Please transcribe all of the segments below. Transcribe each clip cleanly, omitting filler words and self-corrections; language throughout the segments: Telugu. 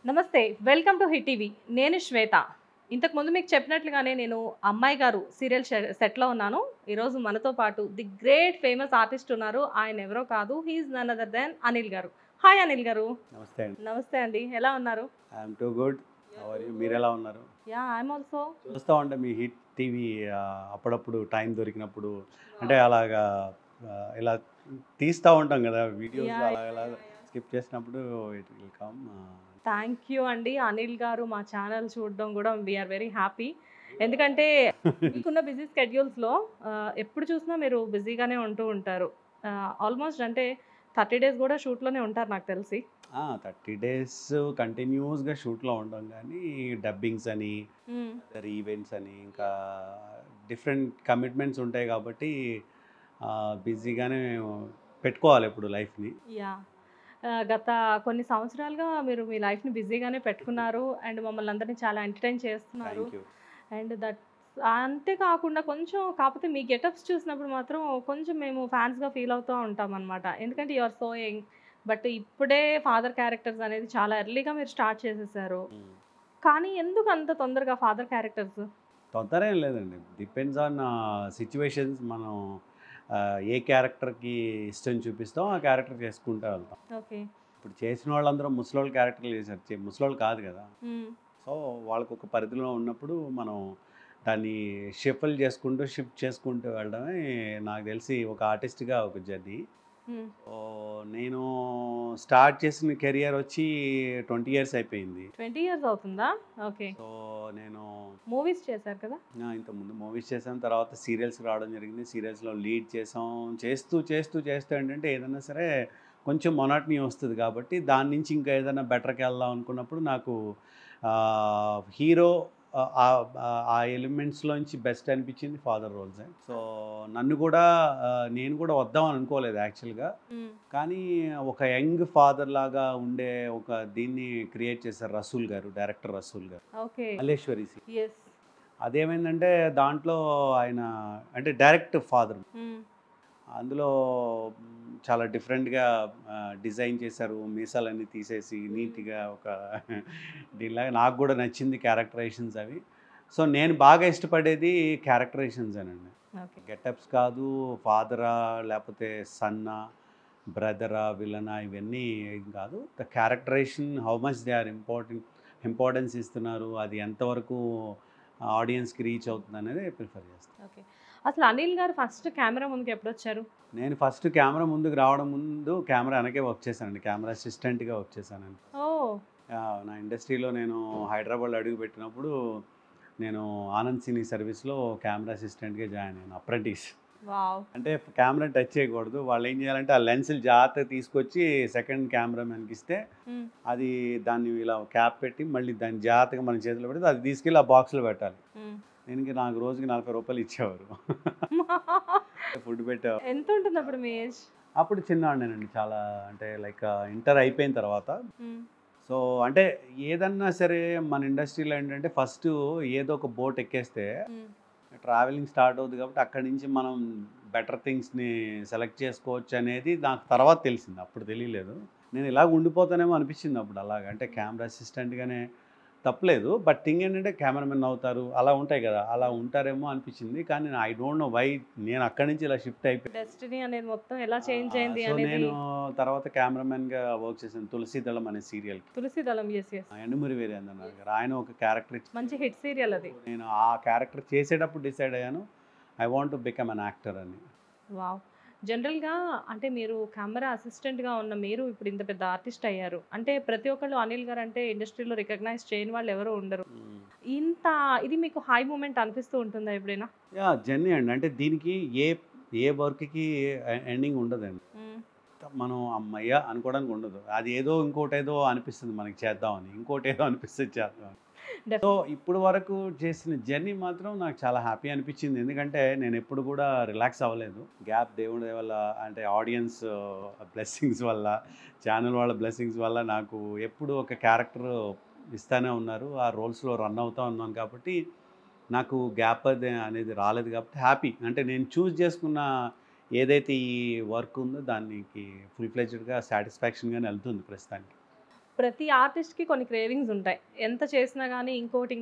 నమస్తే వెల్కమ్ టు హిట్ టీవీ నేను శ్వేత ఇంతకు ముందు మీకు చెప్పినట్లుగానే నేను అమ్మాయి గారు సీరియల్ సెట్లో ఉన్నాను ఈరోజు మనతో పాటు ది గ్రేట్ ఫేమస్ ఆర్టిస్ట్ ఉన్నారు ఆయన ఎవరో కాదు he is none other than Anil garu hi Anil గారు నమస్తే అండి. నమస్తే అండి ఎలా ఉన్నారు ఐఎమ్ టూ గుడ్. మీరు ఎలా ఉన్నారు? యా ఐఎమ్ ఆల్సో చూస్తూ ఉంటే మీ హిట్ టీవీ అప్పుడప్పుడు టైం దొరికినప్పుడు అంటే అలాగా ఇలా తీస్తూ ఉంటాం కదా వీడియోస్, Yeah, అలా అలా స్కిప్ చేసినప్పుడు it will come. Thank you అండి అనిల్ గారు మా ఛానల్ చూడడం కూడా వీఆర్ వెరీ హ్యాపీ ఎందుకంటే మీకున్న బిజీ స్కెడ్యూల్స్లో ఎప్పుడు చూసినా మీరు బిజీగానే ఉంటూ ఉంటారు ఆల్మోస్ట్ అంటే 30 days కూడా షూట్లోనే ఉంటారు నాకు తెలిసి 30 days కంటిన్యూస్గా షూట్లో ఉంటాం, కానీ డబ్బింగ్స్ అని ఈవెంట్స్ అని ఇంకా డిఫరెంట్ కమిట్మెంట్స్ ఉంటాయి కాబట్టి బిజీగానే పెట్టుకోవాలి ఇప్పుడు లైఫ్ని. యా గత కొన్ని సంవత్సరాలుగా మీరు మీ లైఫ్ని బిజీగానే పెట్టుకున్నారు అండ్ మమ్మల్ని అందరినీ చాలా ఎంటర్టైన్ చేస్తున్నారు థ్యాంక్ యూ. అండ్ దట్ అంతేకాకుండా కొంచెం కాకపోతే మీ గెటప్స్ చూసినప్పుడు మాత్రం కొంచెం మేము ఫ్యాన్స్గా ఫీల్ అవుతూ ఉంటాం అనమాట ఎందుకంటే you are so young but ఇప్పుడే ఫాదర్ క్యారెక్టర్స్ అనేది చాలా ఎర్లీగా మీరు స్టార్ట్ చేసేసారు కానీ ఎందుకు అంత తొందరగా ఫాదర్ క్యారెక్టర్స్ తొందర ఏం లేదండి, డిపెండ్స్ ఆన్ సిచ్యువేషన్స్. మనం ఏ క్యారెక్టర్కి ఇష్టం చూపిస్తాం ఆ క్యారెక్టర్ చేసుకుంటూ వెళ్తాం. ఓకే ఇప్పుడు చేసిన వాళ్ళందరూ ముసలోళ్ళ క్యారెక్టర్లు చేశారు, ముసలోళ్ళు కాదు కదా. సో వాళ్ళకు ఒక పరిధిలో ఉన్నప్పుడు మనం దాన్ని షిఫ్ట్ చేసుకుంటూ వెళ్ళడమే నాకు తెలిసి ఒక ఆర్టిస్ట్గా ఒక జర్నీ. సో నేను స్టార్ట్ చేసిన కెరియర్ వచ్చి 20 years అయిపోయింది. 20 years అవుతుందా ఓకే సో నేను మూవీస్ చేశారు కదా ఇంతకుముందు మూవీస్ చేసాం, తర్వాత సీరియల్స్ రావడం జరిగింది. సీరియల్స్లో లీడ్ చేసాం. చేస్తూ ఏంటంటే ఏదైనా సరే కొంచెం మొనాటనీ వస్తుంది కాబట్టి దాని నుంచి ఇంకా ఏదైనా బెటర్కి వెళ్దాం అనుకున్నప్పుడు నాకు హీరో ఆ ఎలిమెంట్స్లోంచి బెస్ట్ అనిపించింది ఫాదర్ రోల్సే. సో నన్ను కూడా నేను కూడా వద్దామని అనుకోలేదు యాక్చువల్గా, కానీ ఒక యంగ్ ఫాదర్ లాగా ఉండే ఒక దీన్ని క్రియేట్ చేశారు రసూల్ గారు, డైరెక్టర్ రసూల్ గారు, ఓకే మల్లేశ్వరి. ఎస్ అదేమైందంటే దాంట్లో ఆయన అంటే డైరెక్ట్ ఫాదర్, అందులో చాలా డిఫరెంట్గా డిజైన్ చేశారు, మీసాలన్నీ తీసేసి నీట్గా ఒక దీనిలాగా. నాకు కూడా నచ్చింది క్యారెక్టరైజేషన్స్ అవి. సో నేను బాగా ఇష్టపడేది క్యారెక్టరైజేషన్స్ అనండి, ఓకే గెటప్స్ కాదు. ఫాదరా లేకపోతే సన్నా, బ్రదరా, విలనా ఇవన్నీ ఏం కాదు. The characterization, how much they are importance ఇస్తున్నారు, అది ఎంతవరకు ఆడియన్స్కి రీచ్ అవుతుంది అనేది ప్రిఫర్ చేస్తాను. ఓకే అసలు అనిల్ గారు ఫస్ట్ కెమెరా ముందుకు ఎప్పుడు వచ్చారు నేను ఫస్ట్ కెమెరా ముందుకు రావడం ముందు కెమెరా వెనకే వర్క్ చేశానండి, కెమెరా అసిస్టెంట్గా వర్క్ చేశానండి. ఓ నా ఇండస్ట్రీలో నేను హైదరాబాద్లో అడుగు పెట్టినప్పుడు నేను ఆనంద్ సినీ సర్వీస్లో కెమెరా అసిస్టెంట్గా జాయిన్ అయ్యాను, అప్రెంటిస్. వావ్ అంటే కెమెరా టచ్ చేయకూడదు, వాళ్ళు ఏం చేయాలంటే ఆ లెన్సులు జాగ్రత్తగా తీసుకొచ్చి సెకండ్ కెమెరామెన్కి ఇస్తే అది దాన్ని ఇలా క్యాప్ పెట్టి మళ్ళీ దాన్ని జాగ్రత్తగా మన చేతిలో పెడితే అది తీసుకెళ్ళి ఆ బాక్స్లో పెట్టాలి. నాకు రోజుకి 40 రూపాయలు ఇచ్చేవారు ఫుడ్ పెట్టేవారు. ఎంత ఉంటుంది అప్పుడు మీ ఏజ్ అప్పుడు చిన్నవాడినేనండి చాలా, అంటే లైక్ ఇంటర్ అయిపోయిన తర్వాత. సో అంటే ఏదన్నా సరే మన ఇండస్ట్రీలో ఏంటంటే ఫస్ట్ ఏదో ఒక బోట్ ఎక్కేస్తే ట్రావెలింగ్ స్టార్ట్ అవుతుంది కాబట్టి అక్కడి నుంచి మనం బెటర్ థింగ్స్ని సెలెక్ట్ చేసుకోవచ్చు అనేది నాకు తర్వాత తెలిసింది, అప్పుడు తెలియలేదు. నేను ఇలాగ ఉండిపోతానేమో అనిపించింది అప్పుడు. అలాగ అంటే కెమెరా అసిస్టెంట్గానే తప్పలేదు, బట్ థింగ్ ఏంటంటే కెమెరామెన్ అవుతారు అలా ఉంటాయి కదా, అలా ఉంటారేమో అనిపించింది. కానీ ఐ డోంట్ నో వై నేను అక్కడి నుంచి ఇలా షిఫ్ట్ అయిపోయాను. డెస్టినీ అనేది మొత్తం ఎలా చేంజ్ అయింది సో అనేది నేను తర్వాత కెమెరామెన్గా వర్క్ చేశాను తులసీదళం అనే సీరియల్కి. తులసిదళం ఎస్ ఎండుమూరి వీరేంద్రనాథ్ గారు ఆయన ఒక క్యారెక్టర్ ఇచ్చి, మంచి హిట్ సీరియల్ అది. నేను ఆ క్యారెక్టర్ చేసేటప్పుడు డిసైడ్ అయ్యాను I want to become an actor అని. వావ్ జనరల్గా అంటే మీరు కెమెరా అసిస్టెంట్గా ఉన్న మీరు ఇప్పుడు ఇంత పెద్ద ఆర్టిస్ట్ అయ్యారు అంటే ప్రతి ఒక్కళ్ళు అనిల్ గారు అంటే ఇండస్ట్రీలో రికగ్నైజ్ చేయని వాళ్ళు ఎవరు ఉండరు. ఇంత ఇది మీకు హై మూమెంట్ అనిపిస్తూ ఉంటుందా ఎప్పుడైనా? యా జర్నీ అండి, అంటే దీనికి ఏ వర్క్కి ఎండింగ్ ఉండదండి. మనం అమ్మయ్య అనుకోవడానికి ఉండదు, అది ఏదో ఇంకోటి ఏదో అనిపిస్తుంది మనకి చేద్దామని, ఇంకోటి ఏదో అనిపిస్తుంది చేద్దామని. సో ఇప్పుడు వరకు చేసిన జర్నీ మాత్రం నాకు చాలా హ్యాపీ అనిపించింది, ఎందుకంటే నేను ఎప్పుడు కూడా రిలాక్స్ అవ్వలేదు. గ్యాప్ దేవుడి వల్ల అంటే ఆడియన్స్ బ్లెస్సింగ్స్ వల్ల, ఛానల్ వాళ్ళ బ్లెస్సింగ్స్ వల్ల నాకు ఎప్పుడు ఒక క్యారెక్టర్ ఇస్తూనే ఉన్నారు, ఆ రోల్స్లో రన్ అవుతూ ఉన్నాను కాబట్టి నాకు గ్యాప్ అనేది రాలేదు కాబట్టి హ్యాపీ. అంటే నేను చూస్ చేసుకున్న ఏదైతే ఈ వర్క్ ఉందో దానికి ఫుల్ ఫ్లెడ్జ్డ్గా సాటిస్ఫాక్షన్గానే వెళ్తుంది ప్రస్తుతానికి. ప్రతి ఆర్టిస్ట్‌కి కొన్ని క్రేవింగ్స్ ఉంటాయి. ఎంత చేసినా గానీ ఇంకోటి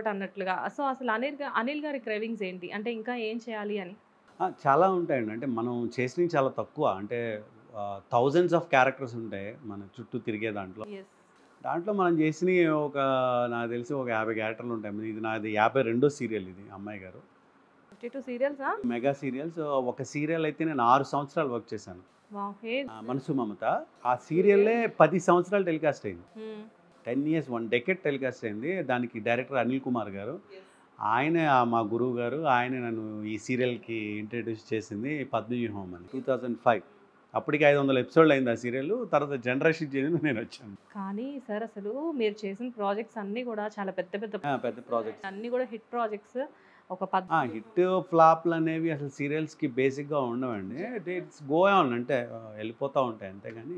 అన్నట్లుగా. సో, అసలు అనిల్ గారి క్రేవింగ్స్ ఏంటి? అంటే ఇంకా ఏం చేయాలి అని? చాలా ఉంటాయండి. అంటే మనం చేసినవి చాలా తక్కువ. అంటే థౌసండ్స్ ఆఫ్ క్యారెక్టర్స్ ఉంటాయి మన చుట్టూ తిరిగే దాంట్లో. యెస్. దాంట్లో మనం చేసినయి నాకు తెలిసి ఒక 50 క్యారెక్టర్లు ఉంటాయి. ఇది నాది 52వ సీరియల్ ఇది అమ్మాయి గారు. 52 సీరియల్సా? Mega serials. ఒక సీరియల్ అయితే నేను 6 సంవత్సరాలు వర్క్ చేశాను. వావ్! 'మనసు మమత' ఆ సీరియల్లే 10 సంవత్సరాలు టెలికాస్ట్ అయింది. హ్మ్. 10 ఇయర్స్ 1 డెకేడ్ టెలికాస్ట్ అయింది. దానికి డైరెక్టర్ అనిల్ కుమార్ గారు. ఆయనే మా గురువు గారు. ఆయనే నన్ను ఈ సీరియల్‌కి ఇంట్రడ్యూస్ చేసింది 'పద్మవ్యూహం' అని 2005. అప్పటికి 500 ఎపిసోడ్‌లు అయింది ఆ సీరియల్. తర్వాత జనరేషన్ చేంజ్ నేనొచ్చాను. కానీ సార్ అసలు మీరు చేసిన ప్రాజెక్ట్స్ అన్నీ గూడా చాలా పెద్ద పెద్ద ప్రాజెక్ట్స్. అన్నీ గూడా హిట్ ప్రాజెక్ట్స్. ఒక హిట్ ఫ్లాప్‌లు అనేవి అసలు సీరియల్స్‌కి బేసిక్‌గా ఉండవండి. ఇట్స్ గో ఆన్ అంటే వెళ్ళిపోతా ఉంటాయి అంతేగాని.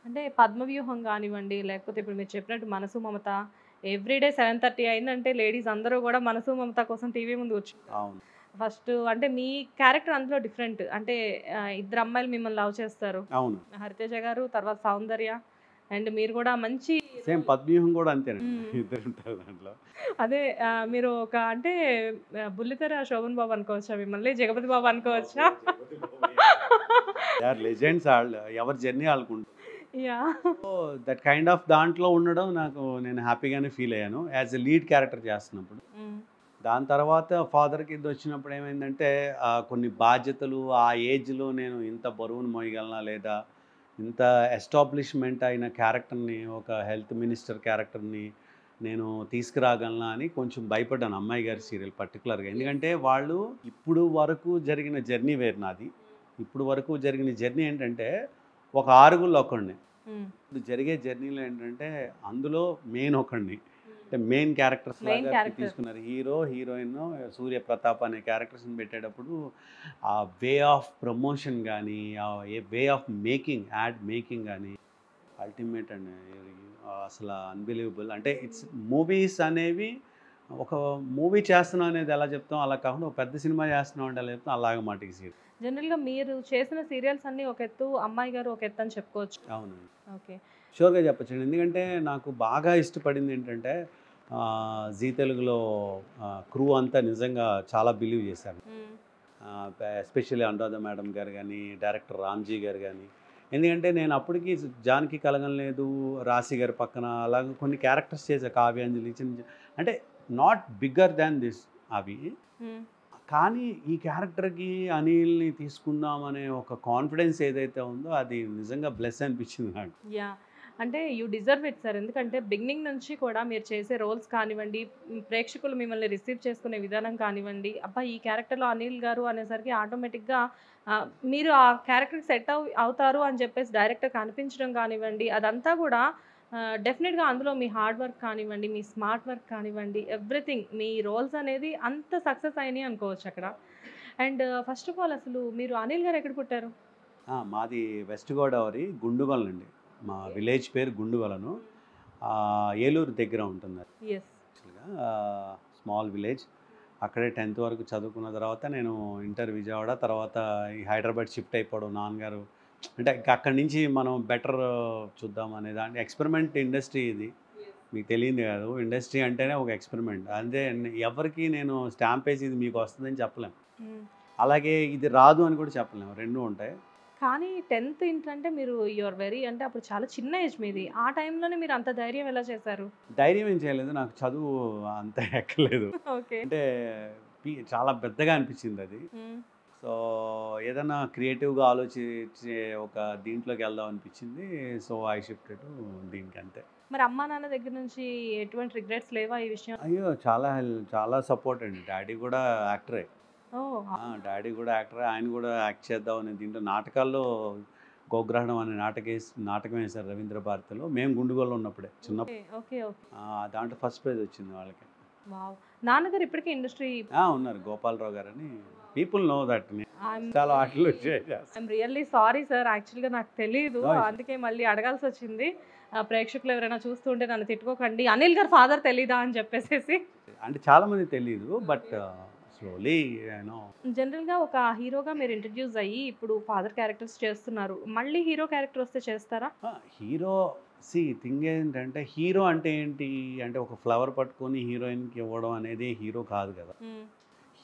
అంటే 'పద్మవ్యూహం' గానివ్వండి, లేకపోతే ఇప్పుడు మీరు చెప్పినట్టు 'మనసు మమత' ఎవ్రీడే 7:30 అయిందంటే లేడీస్ అందరూ గూడా 'మనసు మమత' కోసం టీవీ ముందు కూర్చుంటారు. అవును. ఫస్ట్ అంటే మీ క్యారెక్టర్ అందులో డిఫరెంట్. అంటే ఇద్దరు అమ్మాయిలు మిమ్మల్ని లవ్ చేస్తారు. అవును. హరితేజ గారు, తర్వాత సౌందర్య అండ్ మీరు గూడా మంచి సేమ్ 'పద్మవ్యూహం' కూడా అంతేనండి. హ్మ్. ఇద్దరు ఉంటారు దాంట్లో. అదే మీరు ఒక అంటే బుల్లితెర శోభన్ బాబు అనుకోవచ్చా మిమ్మల్ని? జగపతి బాబు అనుకోవచ్చా? దే ఆర్ లెజెండ్స్ ఆళ్ళు. ఎవరి జర్నీ ఆళ్ళకుంటుంది. Yeah! So, that kind of దాంట్లో ఉండడం నేను హ్యాపీగానే ఫీల్ అయ్యాను. యాజ్ ఎ లీడ్ క్యారెక్టర్ చేస్తున్నప్పుడు. హ్మ్. దాని తర్వాత ఫాదర్‌కి ఇదొచ్చినప్పుడు ఏమైందంటే కొన్ని బాధ్యతలు ఆ ఏజ్‌లో నేను ఇంత బరువును మోయగలనా? లేదా ఇంత ఎస్టాబ్లిష్‌మెంట్ అయిన క్యారెక్టర్‌ని ఒక హెల్త్ మినిస్టర్ క్యారెక్టర్‌ని నేను తీసుకురాగలనా అని కొంచెం భయపడ్డాను అమ్మాయి గారి సీరియల్ పర్టిక్యులర్‌గా. ఎందుకంటే వాళ్ళు ఇప్పుడు వరకు జరిగిన జర్నీ వేరు నాది. ఇప్పుడు వరకు జరిగిన జర్నీ ఏంటంటే ఒక ఆరుగురిలో ఒకడిని. హ్మ్. ఇప్పుడు జరిగే జర్నీలో ఏంటంటే అందులో మెయిన్ ఒకడిని. అంటే మెయిన్ క్యారెక్టర్స్ మెయిన్ లాగా క్యారెక్టర్. తీసుకున్నారు. హీరో, హీరోయిన్, సూర్య ప్రతాప్ అనే క్యారెక్టర్స్‌ని పెట్టేటప్పుడు ఆ వే ఆఫ్ ప్రమోషన్ గానీ, way of making, add making గానీ అల్టిమేట్ అండి. అసల అన్‌బిలీవబుల్. అంటే మూవీస్ అనేవి ఒక మూవీ చేస్తున్నాం అనేది ఎలా చెప్తాం అలా కాకుండా ఒక పెద్ద సినిమా చేస్తున్నాం అంటే ఎలా చెప్తాం అలాగ మాట ఈ సీరియల్. జనరల్‌గా మీరు చేసిన సీరియల్స్ అన్నీ ఒక ఎత్తు, అమ్మాయి గారు ఒక ఎత్తు అని చెప్పుకోవచ్చు. అవునండి. ఓకే. షూర్‌గా చెప్పొచ్చండి. ఎందుకంటే నాకు బాగా ఇష్టపడింది ఏంటంటే జీ తెలుగులో క్రూ అంతా నిజంగా చాలా బిలీవ్ చేశారు. హ్మ్. ఎస్పెషల్లీ అనురాధ మేడం గారు గానీ, డైరెక్టర్ రామ్‌జీ గారు గానీ. ఎందుకంటే నేను అప్పటికి 'జానకి కలగనలేదు', 'రాశి' గారి పక్కన అలాగ కొన్ని క్యారెక్టర్స్ చేశా. 'కావ్యాంజలి' అంటే నాట్ బిగ్గర్ దాన్ దిస్ అవి. హ్మ్. కానీ ఈ క్యారెక్టర్‌కి అనిల్‌ని తీసుకుందాం అనే ఒక కాన్ఫిడెన్స్ ఏదైతే ఉందో అది నిజంగా బ్లెస్ అనిపించింది నాకు. యాహ్! అంటే యూ డిజర్వ్ ఇట్ సార్. ఎందుకంటే బిగినింగ్ నుంచి కూడా మీరు చేసే రోల్స్ కానివ్వండి, ప్రేక్షకులు మిమ్మల్ని రిసీవ్ చేసుకునే విధానం కానివ్వండి, అబ్బా! ఈ క్యారెక్టర్‌లో అనిల్ గారు అనేసరికి ఆటోమేటిక్‌గా మీరు ఆ క్యారెక్టర్‌కి సెట్ అవుతారు అని చెప్పేసి డైరెక్టర్‌కి అనిపించడం కానివ్వండి, అదంతా కూడా డెఫినిట్‌గా అందులో మీ హార్డ్ వర్క్ కానివ్వండి, మీ స్మార్ట్ వర్క్ కానివ్వండి, ఎవ్రీథింగ్ మీ రోల్స్ అనేది అంత సక్సెస్ అయినాయి అనుకోవచ్చు అక్కడ. అండ్ ఫస్ట్ ఆఫ్ ఆల్ అసలు మీరు అనిల్ గారు ఎక్కడ పుట్టారు? మాది వెస్ట్ గోదావరి గుండుగొలను అండి. మా విలేజ్ పేరు గుండుగొలను. ఏలూరు దగ్గర ఉంటుంది అది యెస్. యాక్చువల్‌గా. Small village. అక్కడే 10th వరకు చదువుకున్న తర్వాత నేను ఇంటర్ విజయవాడ, తర్వాత ఈ హైదరాబాద్ షిఫ్ట్ అయిపోవడం నాన్నగారు అంటే ఇంక అక్కడి నుంచి మనం బెటర్ చూద్దాం అనే దాంట్లో ఎక్స్‌పెరిమెంట్ ఇండస్ట్రీ ఇది. మీకు తెలియంది కాదు. ఇండస్ట్రీ అంటేనే ఒక ఎక్స్‌పెరిమెంట్. అంతే ఎవరికీ నేను స్టాంప్ ఏసి ఇది మీకు వస్తదని చెప్పలేం. హ్మ్. అలాగే ఇది రాదు అని కూడా చెప్పలేం. 2 ఉంటాయి. కానీ 10th ఇంటర్ అంటే మీరు యూ ఆర్ వెరీ అంటే అప్పుడు చాలా చిన్న ఏజ్ మీది. ఆ టైంలోనే మీరు అంత ధైర్యం ఎలా చేశారు? ధైర్యం ఏం చేయలేదు. నాకు చదువు అంత ఎక్కలేదు. ఓకే. అంటే చాలా పెద్దగా అనిపించిందది. హ్మ్. సో, ఏదన్నా క్రియేటివ్‌గా ఆలోచించే ఒక దీంట్లోకి వెళ్దాం అనిపించింది. సో, ఐ షిఫ్టెడ్ టు దీనికి అంతే. మరి అమ్మా, నాన్న దగ్గర నుంచి ఎటువంటి రిగ్రెట్స్ లేవా ఈ విషయం? అయ్యో! చాలా సపోర్ట్ అండి. డ్యాడీ కూడా యాక్టరే. ఓహ్! డ్యాడీ కూడా యాక్టరే. ఆయన కూడా యాక్ట్ చేద్దాం అనే దీంట్లో నాటకాల్లో 'గోగ్రహణం' అనే నాటకం వేశారు రవీంద్ర భారతిలో. మేము గుండుగోలో ఉన్నప్పుడే చిన్నప్పుడు. ఓకే. ఓకే. దాంట్లో ఫస్ట్ ప్రైజ్ వచ్చింది వాళ్ళకి. వావ్! నాన్నగారు ఇప్పటికి ఇండస్ట్రీ ఉన్నారు. గోపాలరావు గారని. People know that. ఐయామ్ చాలా వాటిలో షేర్ చేస్తాను. I'm really sorry sir. యాక్చువల్‌గా నాకు తెలీదు. No issue. అందుకే మళ్ళీ అడగాల్సొచ్చింది. ప్రేక్షకులు ఎవరైనా చూస్తుంటే నన్ను తిట్టుకోకండి. అనిల్ గారి ఫాదర్ తెలీదా అని చెప్పేసేసి. అంటే చాలా మందికి తెలీదు. But slowly know. జనరల్‌గా ఒక హీరోగా మీరు ఇంట్రొడ్యూస్ అయ్యి ఇప్పుడు ఫాదర్ క్యారెక్టర్స్ చేస్తున్నారు. మళ్ళీ హీరో క్యారెక్టర్ వస్తే చేస్తారా? హీరో థింగ్ ఏంటంటే హీరో అంటే ఏంటి అంటే ఒక ఫ్లవర్ పట్టుకొని హీరోయిన్కి ఇవ్వడం అనేది హీరో కాదు కదా.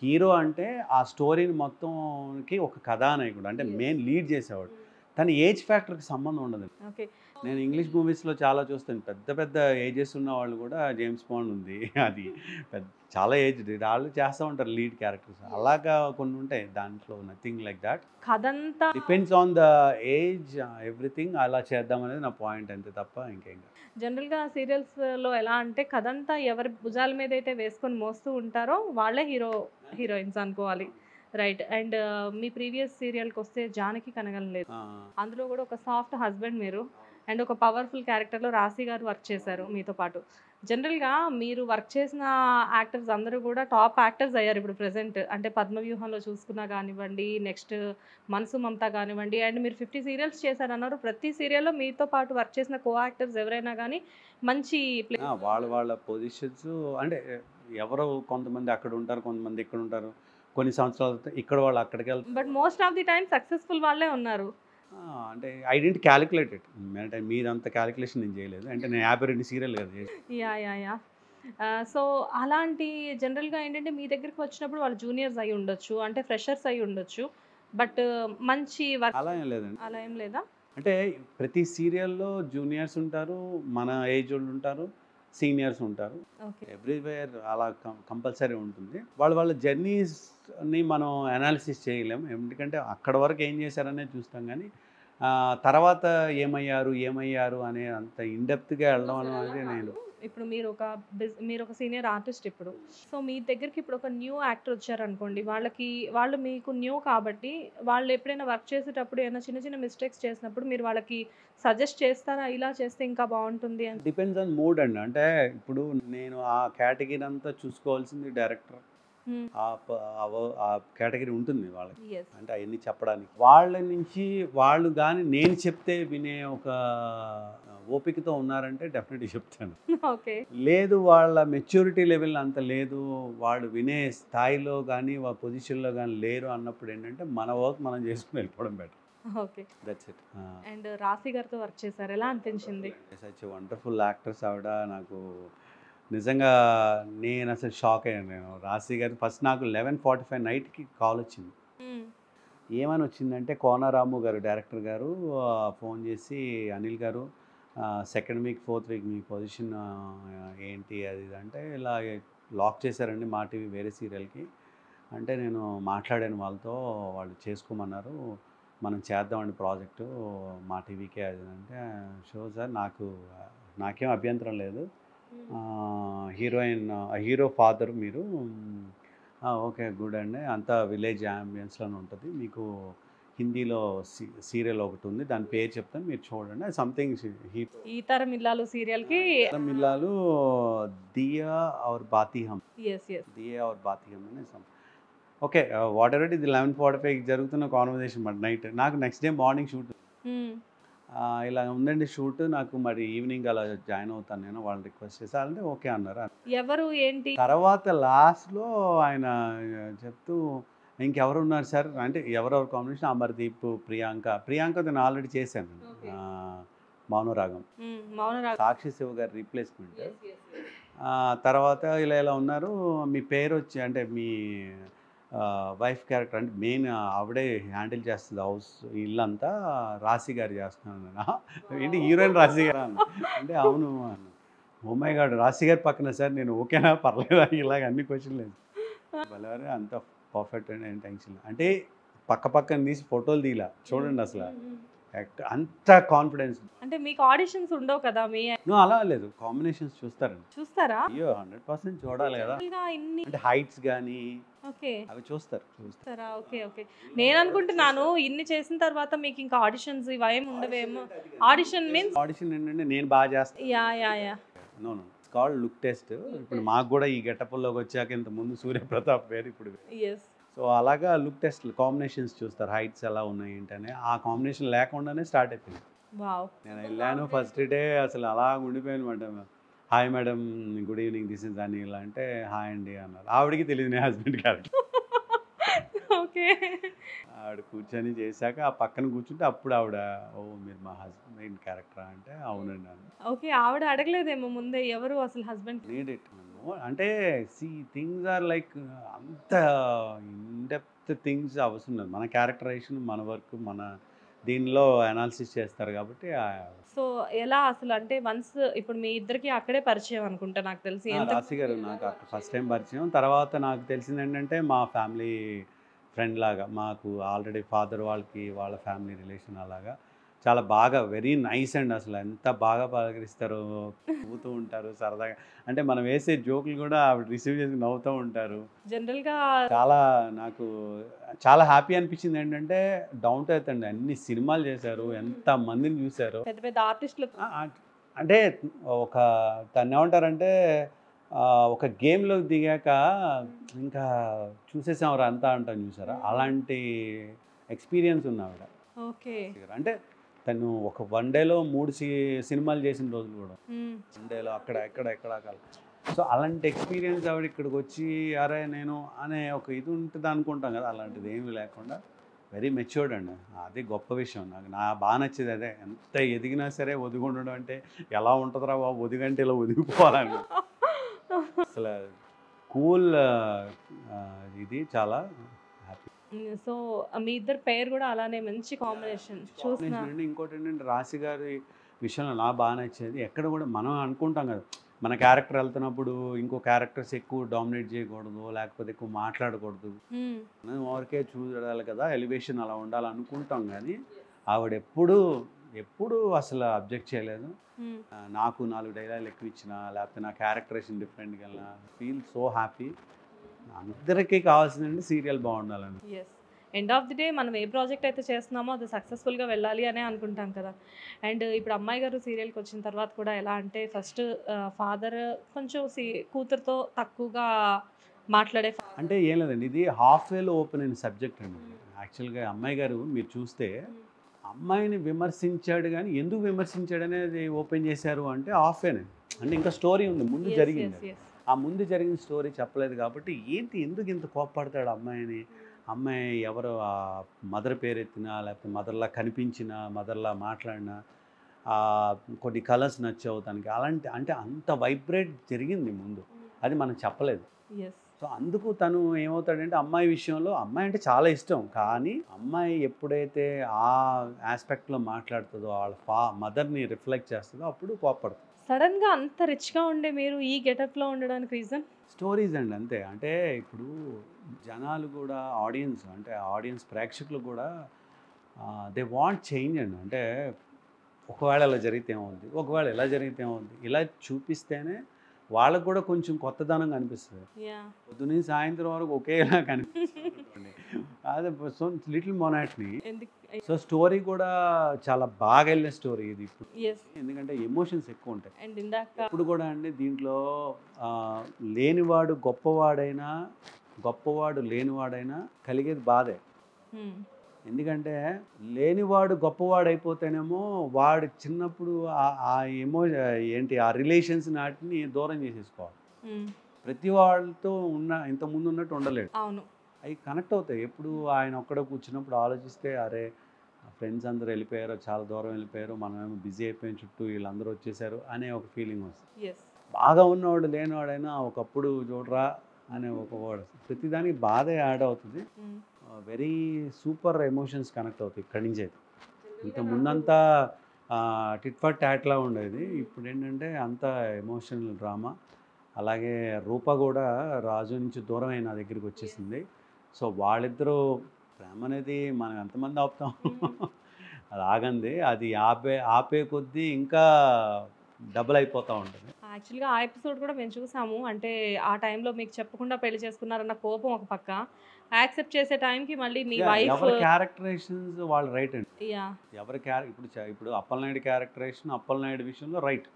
హీరో అంటే ఆ స్టోరీని మొత్తంకి ఒక కథానాయకుడు అంటే మెయిన్ లీడ్ చేసేవాడు. తన ఏజ్ ఫ్యాక్టర్కి సంబంధం ఉండదు. ఓకే. నేను ఇంగ్లీష్ మూవీస్లో చాలా చూస్తాను, పెద్ద పెద్ద ఏజెస్ ఉన్న వాళ్ళు కూడా, జేమ్స్ బాండ్ ఉంది అది పెద్ద చాలా ఏజ్డ్, వాళ్ళు చేస్తూ ఉంటారు లీడ్ క్యారెక్టర్స్. అలాగా కొన్ని ఉంటాయి దాంట్లో, నథింగ్ లైక్ దాట్. కథంతా depends on the age everything. అలా చేద్దాం అనేది నా పాయింట్, అంతే తప్ప ఇంకేం కాదు. జనరల్గా సీరియల్స్లో ఎలా అంటే కథంతా ఎవరి భుజాల మీద అయితే వేసుకొని మోస్తూ ఉంటారో వాళ్ళే హీరోయిన్స్ అనుకోవాలి. రైట్. అండ్ మీ ప్రీవియస్ సీరియల్కి వస్తే జానకి కనగలలేదు, అందులో కూడా ఒక సాఫ్ట్ హస్బెండ్ మీరు, అండ్ ఒక పవర్ఫుల్ క్యారెక్టర్లో రాశి గారు వర్క్ చేశారు మీతో పాటు. జనరల్గా మీరు వర్క్ చేసిన యాక్టర్స్ అందరూ కూడా టాప్ యాక్టర్స్ అయ్యారు ఇప్పుడు ప్రెసెంట్. అంటే పద్మవ్యూహంలో చూసుకున్నా కానివ్వండి, నెక్స్ట్ మనసు మమత కానివ్వండి, అండ్ మీరు 50 సీరియల్స్ చేశారన్నారు. ప్రతి సీరియల్లో మీతో పాటు వర్క్ చేసిన కో యాక్టర్స్ ఎవరైనా కానీ మంచి వాళ్ళ పొజిషన్స్ అంటే ఎవరో కొంతమంది అక్కడ ఉంటారు, కొంతమంది ఇక్కడ ఉంటారు, కొన్ని సంవత్సరాలు ఇక్కడ వాళ్ళు అక్కడికి వెళ్తారు. But most of the time successful వాళ్ళే ఉన్నారు. అంటే ఐ డెంట్ క్యాలిక్యులేటెడ్, అంటే మీరంత క్యాలిక్యులేషన్ నేను చేయలేదు. అంటే నేను 52 సీరియల్ కదా చేసి. యా. సో అలాంటి జనరల్గా ఏంటంటే మీ దగ్గరికి వచ్చినప్పుడు వాళ్ళు జూనియర్స్ అయి ఉండొచ్చు, అంటే ఫ్రెషర్స్ అయి ఉండొచ్చు, బట్ మంచి వర్క్ అలా ఏం లేదండి. అలా ఏం లేదా? అంటే ప్రతి సీరియల్లో జూనియర్స్ ఉంటారు, మన ఏజ్ వాళ్ళు ఉంటారు, సీనియర్స్ ఉంటారు, ఎవ్రీవేర్ అలా కంపల్సరీ ఉంటుంది. వాళ్ళ జర్నీస్ని మనం అనాలిసిస్ చేయలేము, ఎందుకంటే అక్కడ వరకు ఏం చేశారనే చూస్తాం. కానీ తర్వాత ఏమయ్యారు అనే అంత ఇన్డెప్త్గా వెళ్ళడం అనేది నేను. ఇప్పుడు మీరు ఒక సీనియర్ ఆర్టిస్ట్ ఇప్పుడు. సో మీ దగ్గరికి ఇప్పుడు ఒక న్యూ యాక్టర్ వచ్చారనుకోండి, వాళ్ళు మీకు న్యూ కాబట్టి వాళ్ళు ఎప్పుడైనా వర్క్ చేసేటప్పుడు ఏమైనా చిన్న చిన్న మిస్టేక్స్ చేసినప్పుడు మీరు వాళ్ళకి సజెస్ట్ చేస్తారా, ఇలా చేస్తే ఇంకా బాగుంటుంది అని? డిపెండ్స్ ఆన్ మూడ్ అండి. అంటే ఇప్పుడు నేను ఆ కేటగిరీ అంతా చూసుకోవాల్సింది డైరెక్టర్. ఆ కేటగిరీ ఉంటుంది వాళ్ళకి, అంటే అవన్నీ చెప్పడానికి. వాళ్ళ నుంచి వాళ్ళు కానీ నేను చెప్తే వినే ఒక ఓపికతో ఉన్నారంటే డెఫినెట్గా చెప్తాను. లేదు, వాళ్ళ మెచ్యూరిటీ లెవెల్ అంత లేదు, వాళ్ళు వినే స్థాయిలో కానీ వాళ్ళ పొజిషన్లో కానీ లేరు అన్నప్పుడు ఏంటంటే మన వర్క్ మనం చేసుకుని వెళ్ళిపోవడం better. Okay, that's it. And రాశి గారితో వర్క్ చేశారు, ఎలా అనిపించింది? సచ్ వండర్ఫుల్ యాక్టర్స్ ఆవిడ. నాకు నిజంగా నేను అసలు షాక్ అయ్యాను. నేను రాశి గారు ఫస్ట్ నాకు 11:45 నైట్కి కాల్ వచ్చింది. ఏమని వచ్చిందంటే కోనరాము గారు డైరెక్టర్ గారు ఫోన్ చేసి, అనిల్ గారు సెకండ్ వీక్ 4th వీక్ మీ పొజిషన్ ఏంటి అది ఇది అంటే, ఇలా లాక్ చేశారండి మా టీవీ వేరే సీరియల్కి అంటే. నేను మాట్లాడాను వాళ్ళతో, వాళ్ళు చేసుకోమన్నారు, మనం చేద్దామండి ప్రాజెక్టు మా టీవీకే అది అంటే. షో సార్, నాకేం అభ్యంతరం లేదు, హీరో ఫాదర్ మీరు, ఓకే గుడ్ అండి, అంతా విలేజ్ యాంబియన్స్లోనే ఉంటుంది, మీకు హిందీలో సీరియల్ ఒకటి ఉంది, దాని పేరు చెప్తాను మీరు చూడండి, సంథింగ్ ఈ తరం ఇల్లాలు సీరియల్కి ఇల్లాలు దియా ఔర్ బాతీ హమ్ అని ఓకే వాట్ ఎవర్ ఇది 11:45 జరుగుతున్న కాన్వర్జేషన్ మరి నైట్. నాకు నెక్స్ట్ డే మార్నింగ్ షూట్, ఇలా ఉందండి షూట్, నాకు మరి ఈవినింగ్ అలా జాయిన్ అవుతాను నేను, వాళ్ళు రిక్వెస్ట్ చేశారంటే ఓకే అన్నారు. ఎవరు ఏంటి తర్వాత లాస్ట్లో ఆయన చెప్తూ ఇంకెవరు ఉన్నారు సార్ అంటే, ఎవరెవరు కాంబినేషన్, అమర్దీప్, ప్రియాంక నేను ఆల్రెడీ చేశాను మౌనరాగం, సాక్షి శివ గారి రీప్లేస్మెంట్. తర్వాత ఇలా ఉన్నారు, మీ పేరు వచ్చి అంటే మీ వైఫ్ క్యారెక్టర్ అంటే మెయిన్ ఆవిడే హ్యాండిల్ చేస్తుంది హౌస్ ఇల్లంతా, రాశి గారు చేస్తున్నాను. ఏంటి హీరోయిన్ రాశి గారు అంటే, అవును అన్న. ఓ మై గాడ్, రాశి గారి పక్కన సార్, నేను ఓకేనా పర్లేదా, ఇలాగ అన్ని క్వశ్చన్ లేదు. వాళ్ళెవరే అంత పర్ఫెక్ట్ అండ్ ఏం టెన్షన్ అంటే, పక్కన తీసి ఫోటోలు తీలా చూడండి, అసలు అంత కాన్ఫిడెన్స్. అంటే మీకు ఆడిషన్స్ ఉండవు కదా? అలా లేదు, కాంబినేషన్స్ చూస్తారా? అయ్యో 100% చూడాలి కదా, అంటే హైట్స్ కానీ అవి చూస్తారా? ఓకే. నేను అనుకుంటున్నాను ఇన్ని చేసిన తర్వాత మీకు ఇంకా ఆడిషన్స్ ఇవేం ఉండవేమో. ఆడిషన్ ఏంటంటే నేను బాగా చేస్తాను. No called look test. ఇప్పుడు మాకు కూడా ఈ గెటప్లోకి వచ్చాక, ఇంత ముందు సూర్యప్రతాప్ వేరు, ఇప్పుడు సో అలాగా లుక్ టెస్ట్ కాంబినేషన్స్ చూస్తారు, హైట్స్ ఎలా ఉన్నాయి ఏంటనే. ఆ కాంబినేషన్ లేకుండానే స్టార్ట్ అయిపోయింది. నేను వెళ్ళాను ఫస్ట్ డే, అసలు అలా ఉండిపోయాను అనమాట. Hi madam, good evening, this is Anil అంటే, హాయ్ అండి అన్నారు. ఆవిడకి తెలియదు నేను హస్బెండ్ క్యారెక్టర్. ఓకే. ఆవిడ కూర్చొని చేశాక ఆ పక్కన కూర్చుంటే అప్పుడు ఆవిడ, ఓ మీరు మా హస్బెండ్ క్యారెక్టరా అంటే అవునండి అని. ఓకే. ఆవిడ అడగలేదేమో ముందే ఎవరు అసలు హస్బెండ్? నీడ్ ఇట్ అంటే థింగ్స్ ఆర్ లైక్ అంత ఇన్ డెప్త్ థింగ్స్ అవసరం లేదు. మన క్యారెక్టరైజేషన్ మన వర్క్ మన దీనిలో అనాలిసిస్ చేస్తారు కాబట్టి సో, ఎలా అసలు అంటే వన్స్ ఇప్పుడు మీ ఇద్దరికి అక్కడే పరిచయం అనుకుంటా నాకు తెలిసి. రాశి గారు నాకు అక్కడ ఫస్ట్ టైం పరిచయం. తర్వాత నాకు తెలిసింది ఏంటంటే మా ఫ్యామిలీ ఫ్రెండ్ లాగా, మాకు ఆల్రెడీ ఫాదర్ వాళ్ళకి వాళ్ళ ఫ్యామిలీ రిలేషన్ అలాగా చాలా బాగా వెరీ నైస్ అండ్ అసలు ఎంత బాగా పలకరిస్తారో, నవ్వుతూ ఉంటారు సరదాగా. అంటే మనం వేసే జోకులు కూడా ఆవిడ రిసీవ్ చేసి నవ్వుతూ ఉంటారు. జనరల్‌గా చాలా నాకు చాలా హ్యాపీ అనిపించింది ఏంటంటే డౌన్ టు ఎర్త్ అండి. అన్ని సినిమాలు చేశారు, ఎంత మందిని చూశారు. పెద్ద పెద్ద ఆర్టిస్టులు. అంటే ఒక దాన్ని ఏమంటారంటే ఒక గేమ్లోకి దిగాక ఇంకా చూసేసామరా అంతా అంటాను చూసారా, అలాంటి ఎక్స్పీరియన్స్ ఉంది ఆవిడ. ఓకే. అంటే తను ఒక వన్ డేలో 3 సినిమాలు చేసిన రోజులు కూడా, వన్ డేలో అక్కడ ఎక్కడ ఎక్కడ సో అలాంటి ఎక్స్పీరియన్స్ ఆవిడ ఇక్కడికి వచ్చి అరే నేను అనే ఒక ఇది ఉంటుంది అనుకుంటాం కదా, అలాంటిది ఏమీ లేకుండా వెరీ మెచ్యూర్డ్ అండి. అది గొప్ప విషయం. నా బాగా నచ్చేది అదే. ఎంత ఎదిగినా సరే ఒదిగి ఉండడం అంటే ఎలా ఉంటుందిరా బాబు, ఒదిగంటే ఇలా ఒదిగిపోవాలని. అసలు కూల్ ఇది చాలా హ్యాపీ. సో, మీ ఇద్దరి పేరు కూడా అలానే మంచి కాంబినేషన్ చూసిన. ఇంకోటి ఏంటంటే రాశి గారి విషయంలో నాకు బాగా నచ్చేది, ఎక్కడ కూడా మనం అనుకుంటాం కదా మన క్యారెక్టర్ వెళ్తున్నప్పుడు ఇంకో క్యారెక్టర్స్ ఎక్కువ డామినేట్ చేయకూడదు, లేకపోతే ఎక్కువ మాట్లాడకూడదు, మనం ఎవరికే చూడాలి కదా, ఎలివేషన్ అలా ఉండాలనుకుంటాం. కానీ ఆవిడ ఎప్పుడు అసలు అబ్జెక్ట్ చేయలేదు. నాకు 4 డైలాగులు ఎక్కువ ఇచ్చినా, లేకపోతే నా క్యారెక్టరేషన్ డిఫరెంట్గా వెళ్ళినా ఫీల్ సో హ్యాపీ. అందరికీ కావాల్సిందండి సీరియల్ బాగుండాలని. Yes. End of the day మనం ఏ ప్రాజెక్ట్ అయితే చేస్తున్నామో అది సక్సెస్ఫుల్గా వెళ్ళాలి అనే అనుకుంటాం కదా. అండ్ ఇప్పుడు అమ్మాయి గారు సీరియల్కి వచ్చిన తర్వాత కూడా ఎలా అంటే ఫస్ట్ ఫాదర్ కొంచెం కూతురుతో తక్కువగా మాట్లాడే. అంటే ఏం లేదండి, ఇది హాఫ్ వేలో ఓపెన్ అయిన సబ్జెక్ట్ అండి. యాక్చువల్గా అమ్మాయి గారు మీరు చూస్తే అమ్మాయిని విమర్శించాడు, కానీ ఎందుకు విమర్శించాడు అనేది ఓపెన్ చేశారు అంటే హాఫ్ వేనే. అంటే ఇంకా స్టోరీ ఉంది, ముందు జరిగింది. ఆ ముందు జరిగిన స్టోరీ చెప్పలేదు కాబట్టి ఎందుకు ఇంత కోప్పడతాడు అమ్మాయిని, అమ్మాయి ఎవరు ఆ మదర్ పేరు ఎత్తినా, లేకపోతే మదర్లా కనిపించినా, మదర్లా మాట్లాడినా, కొన్ని కలర్స్ నచ్చావు తనకి, అలాంటి అంటే అంత వైబ్రేట్ జరిగింది ముందు, అది మనం చెప్పలేదు. సో అందుకు తను ఏమవుతాడంటే అమ్మాయి విషయంలో, అమ్మాయి అంటే చాలా ఇష్టం, కానీ అమ్మాయి ఎప్పుడైతే ఆ ఆస్పెక్ట్లో మాట్లాడుతుందో, వాళ్ళ మదర్ని రిఫ్లెక్ట్ చేస్తుందో అప్పుడు కోప్పడుతుంది. సడన్గా అంత రిచ్గా ఉండే మీరు ఈ గెటప్లో ఉండడానికి రీజన్? స్టోరీస్ అండి అంతే. అంటే ఇప్పుడు జనాలు కూడా ఆడియన్స్ ప్రేక్షకులు కూడా దే వాంట్ చేంజ్ అండి. అంటే ఒకవేళ అలా జరిగితే ఏమవుద్ది, ఒకవేళ ఇలా జరిగితే ఏమవుద్ది, ఇలా చూపిస్తేనే వాళ్ళకు కూడా కొంచెం కొత్తదనంగా అనిపిస్తుంది. పొద్దున్న సాయంత్రం వరకు ఒకేలా కనిపిస్తుంది, అదే so little monotony. So story కూడా చాలా బాగా వెళ్ళే స్టోరీ ఇది ఇప్పుడు, ఎందుకంటే ఎమోషన్స్ ఎక్కువ ఉంటాయి. ఇప్పుడు కూడా అండి దీంట్లో లేనివాడు గొప్పవాడైనా, గొప్పవాడు లేనివాడైనా కలిగేది బాధే. ఎందుకంటే లేనివాడు గొప్పవాడు అయిపోతేనేమో వాడు చిన్నప్పుడు ఆ రిలేషన్స్ నాటిని దూరం చేసేసుకోవాలి. ప్రతి వాళ్ళతో ఇంతకుముందు ఉన్నట్టు ఉండలేడు. అవి కనెక్ట్ అవుతాయి. ఎప్పుడు ఆయన ఒక్కడే కూర్చున్నప్పుడు ఆలోచిస్తే అరే ఫ్రెండ్స్ అందరూ వెళ్ళిపోయారు, చాలా దూరం వెళ్ళిపోయారు, మనమేమో బిజీ అయిపోయిన, చుట్టూ వీళ్ళందరూ వచ్చేసారు అనే ఒక ఫీలింగ్ వస్తుంది. బాగా ఉన్నవాడు లేనివాడైనా ఒకప్పుడు చూడరా అనే ఒక వర్డ్, ప్రతిదానికి బాధే యాడ్ అవుతుంది. వెరీ సూపర్ ఎమోషన్స్ కనెక్ట్ అవుతాయి ఇక్కడి నుంచి. అయితే ఇంత ముందంతా టిట్ ఫర్ టాట్లా ఉండేది, ఇప్పుడు ఏంటంటే అంత ఎమోషనల్ డ్రామా. అలాగే రూప కూడా రాజు నుంచి దూరం అయిన దగ్గరికి వచ్చేసింది. సో వాళ్ళిద్దరూ ప్రేమ అనేది మనం ఎంతమంది ఆపుతాం, అది ఆగంది, అది ఆపే కొద్దీ ఇంకా డబుల్ అయిపోతూ ఉంటుంది. యాక్చువల్గా ఆ ఎపిసోడ్ కూడా మేము చూసాము. అంటే ఆ టైంలో మీకు చెప్పకుండా పెళ్లి చేసుకున్నారన్న కోపం ఒక పక్క, యాక్సెప్ట్ చేసే టైంకి మళ్ళీ మీ వైఫ్. ఎవరి క్యారెక్టరేషన్స్ వాళ్ళు రైట్ అండి. ఇప్పుడు అప్పలనాయుడు క్యారెక్టరేషన్, అప్పలనాయుడు విషయంలో రైట్,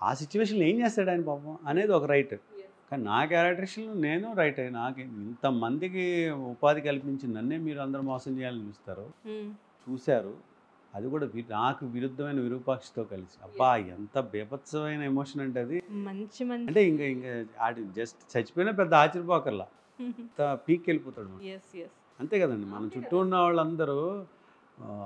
ఆ సిచ్యువేషన్లో ఏం చేస్తాడు ఆయన పాపం అనేది ఒక రైట్. కానీ నా క్యారెక్టరేషన్లో నేను రైట్ అయ్యి, నాకు ఇంతమందికి ఉపాధి కల్పించి నన్నే మీరు అందరూ మోసం చేయాలని చూశారు. అది కూడా నాకు విరుద్ధమైన విరూపాక్షితో కలిసి, అబ్బా ఎంత బీభత్సమైన ఎమోషన్ అంటే అది. అంటే ఇంకా ఆడి జస్ట్ చచ్చిపోయినా పెద్ద ఆశ్చర్యపోకర్లా, పీక్ వెళ్ళిపోతాడు. అంతే కదండి. మన చుట్టూ ఉన్న వాళ్ళందరూ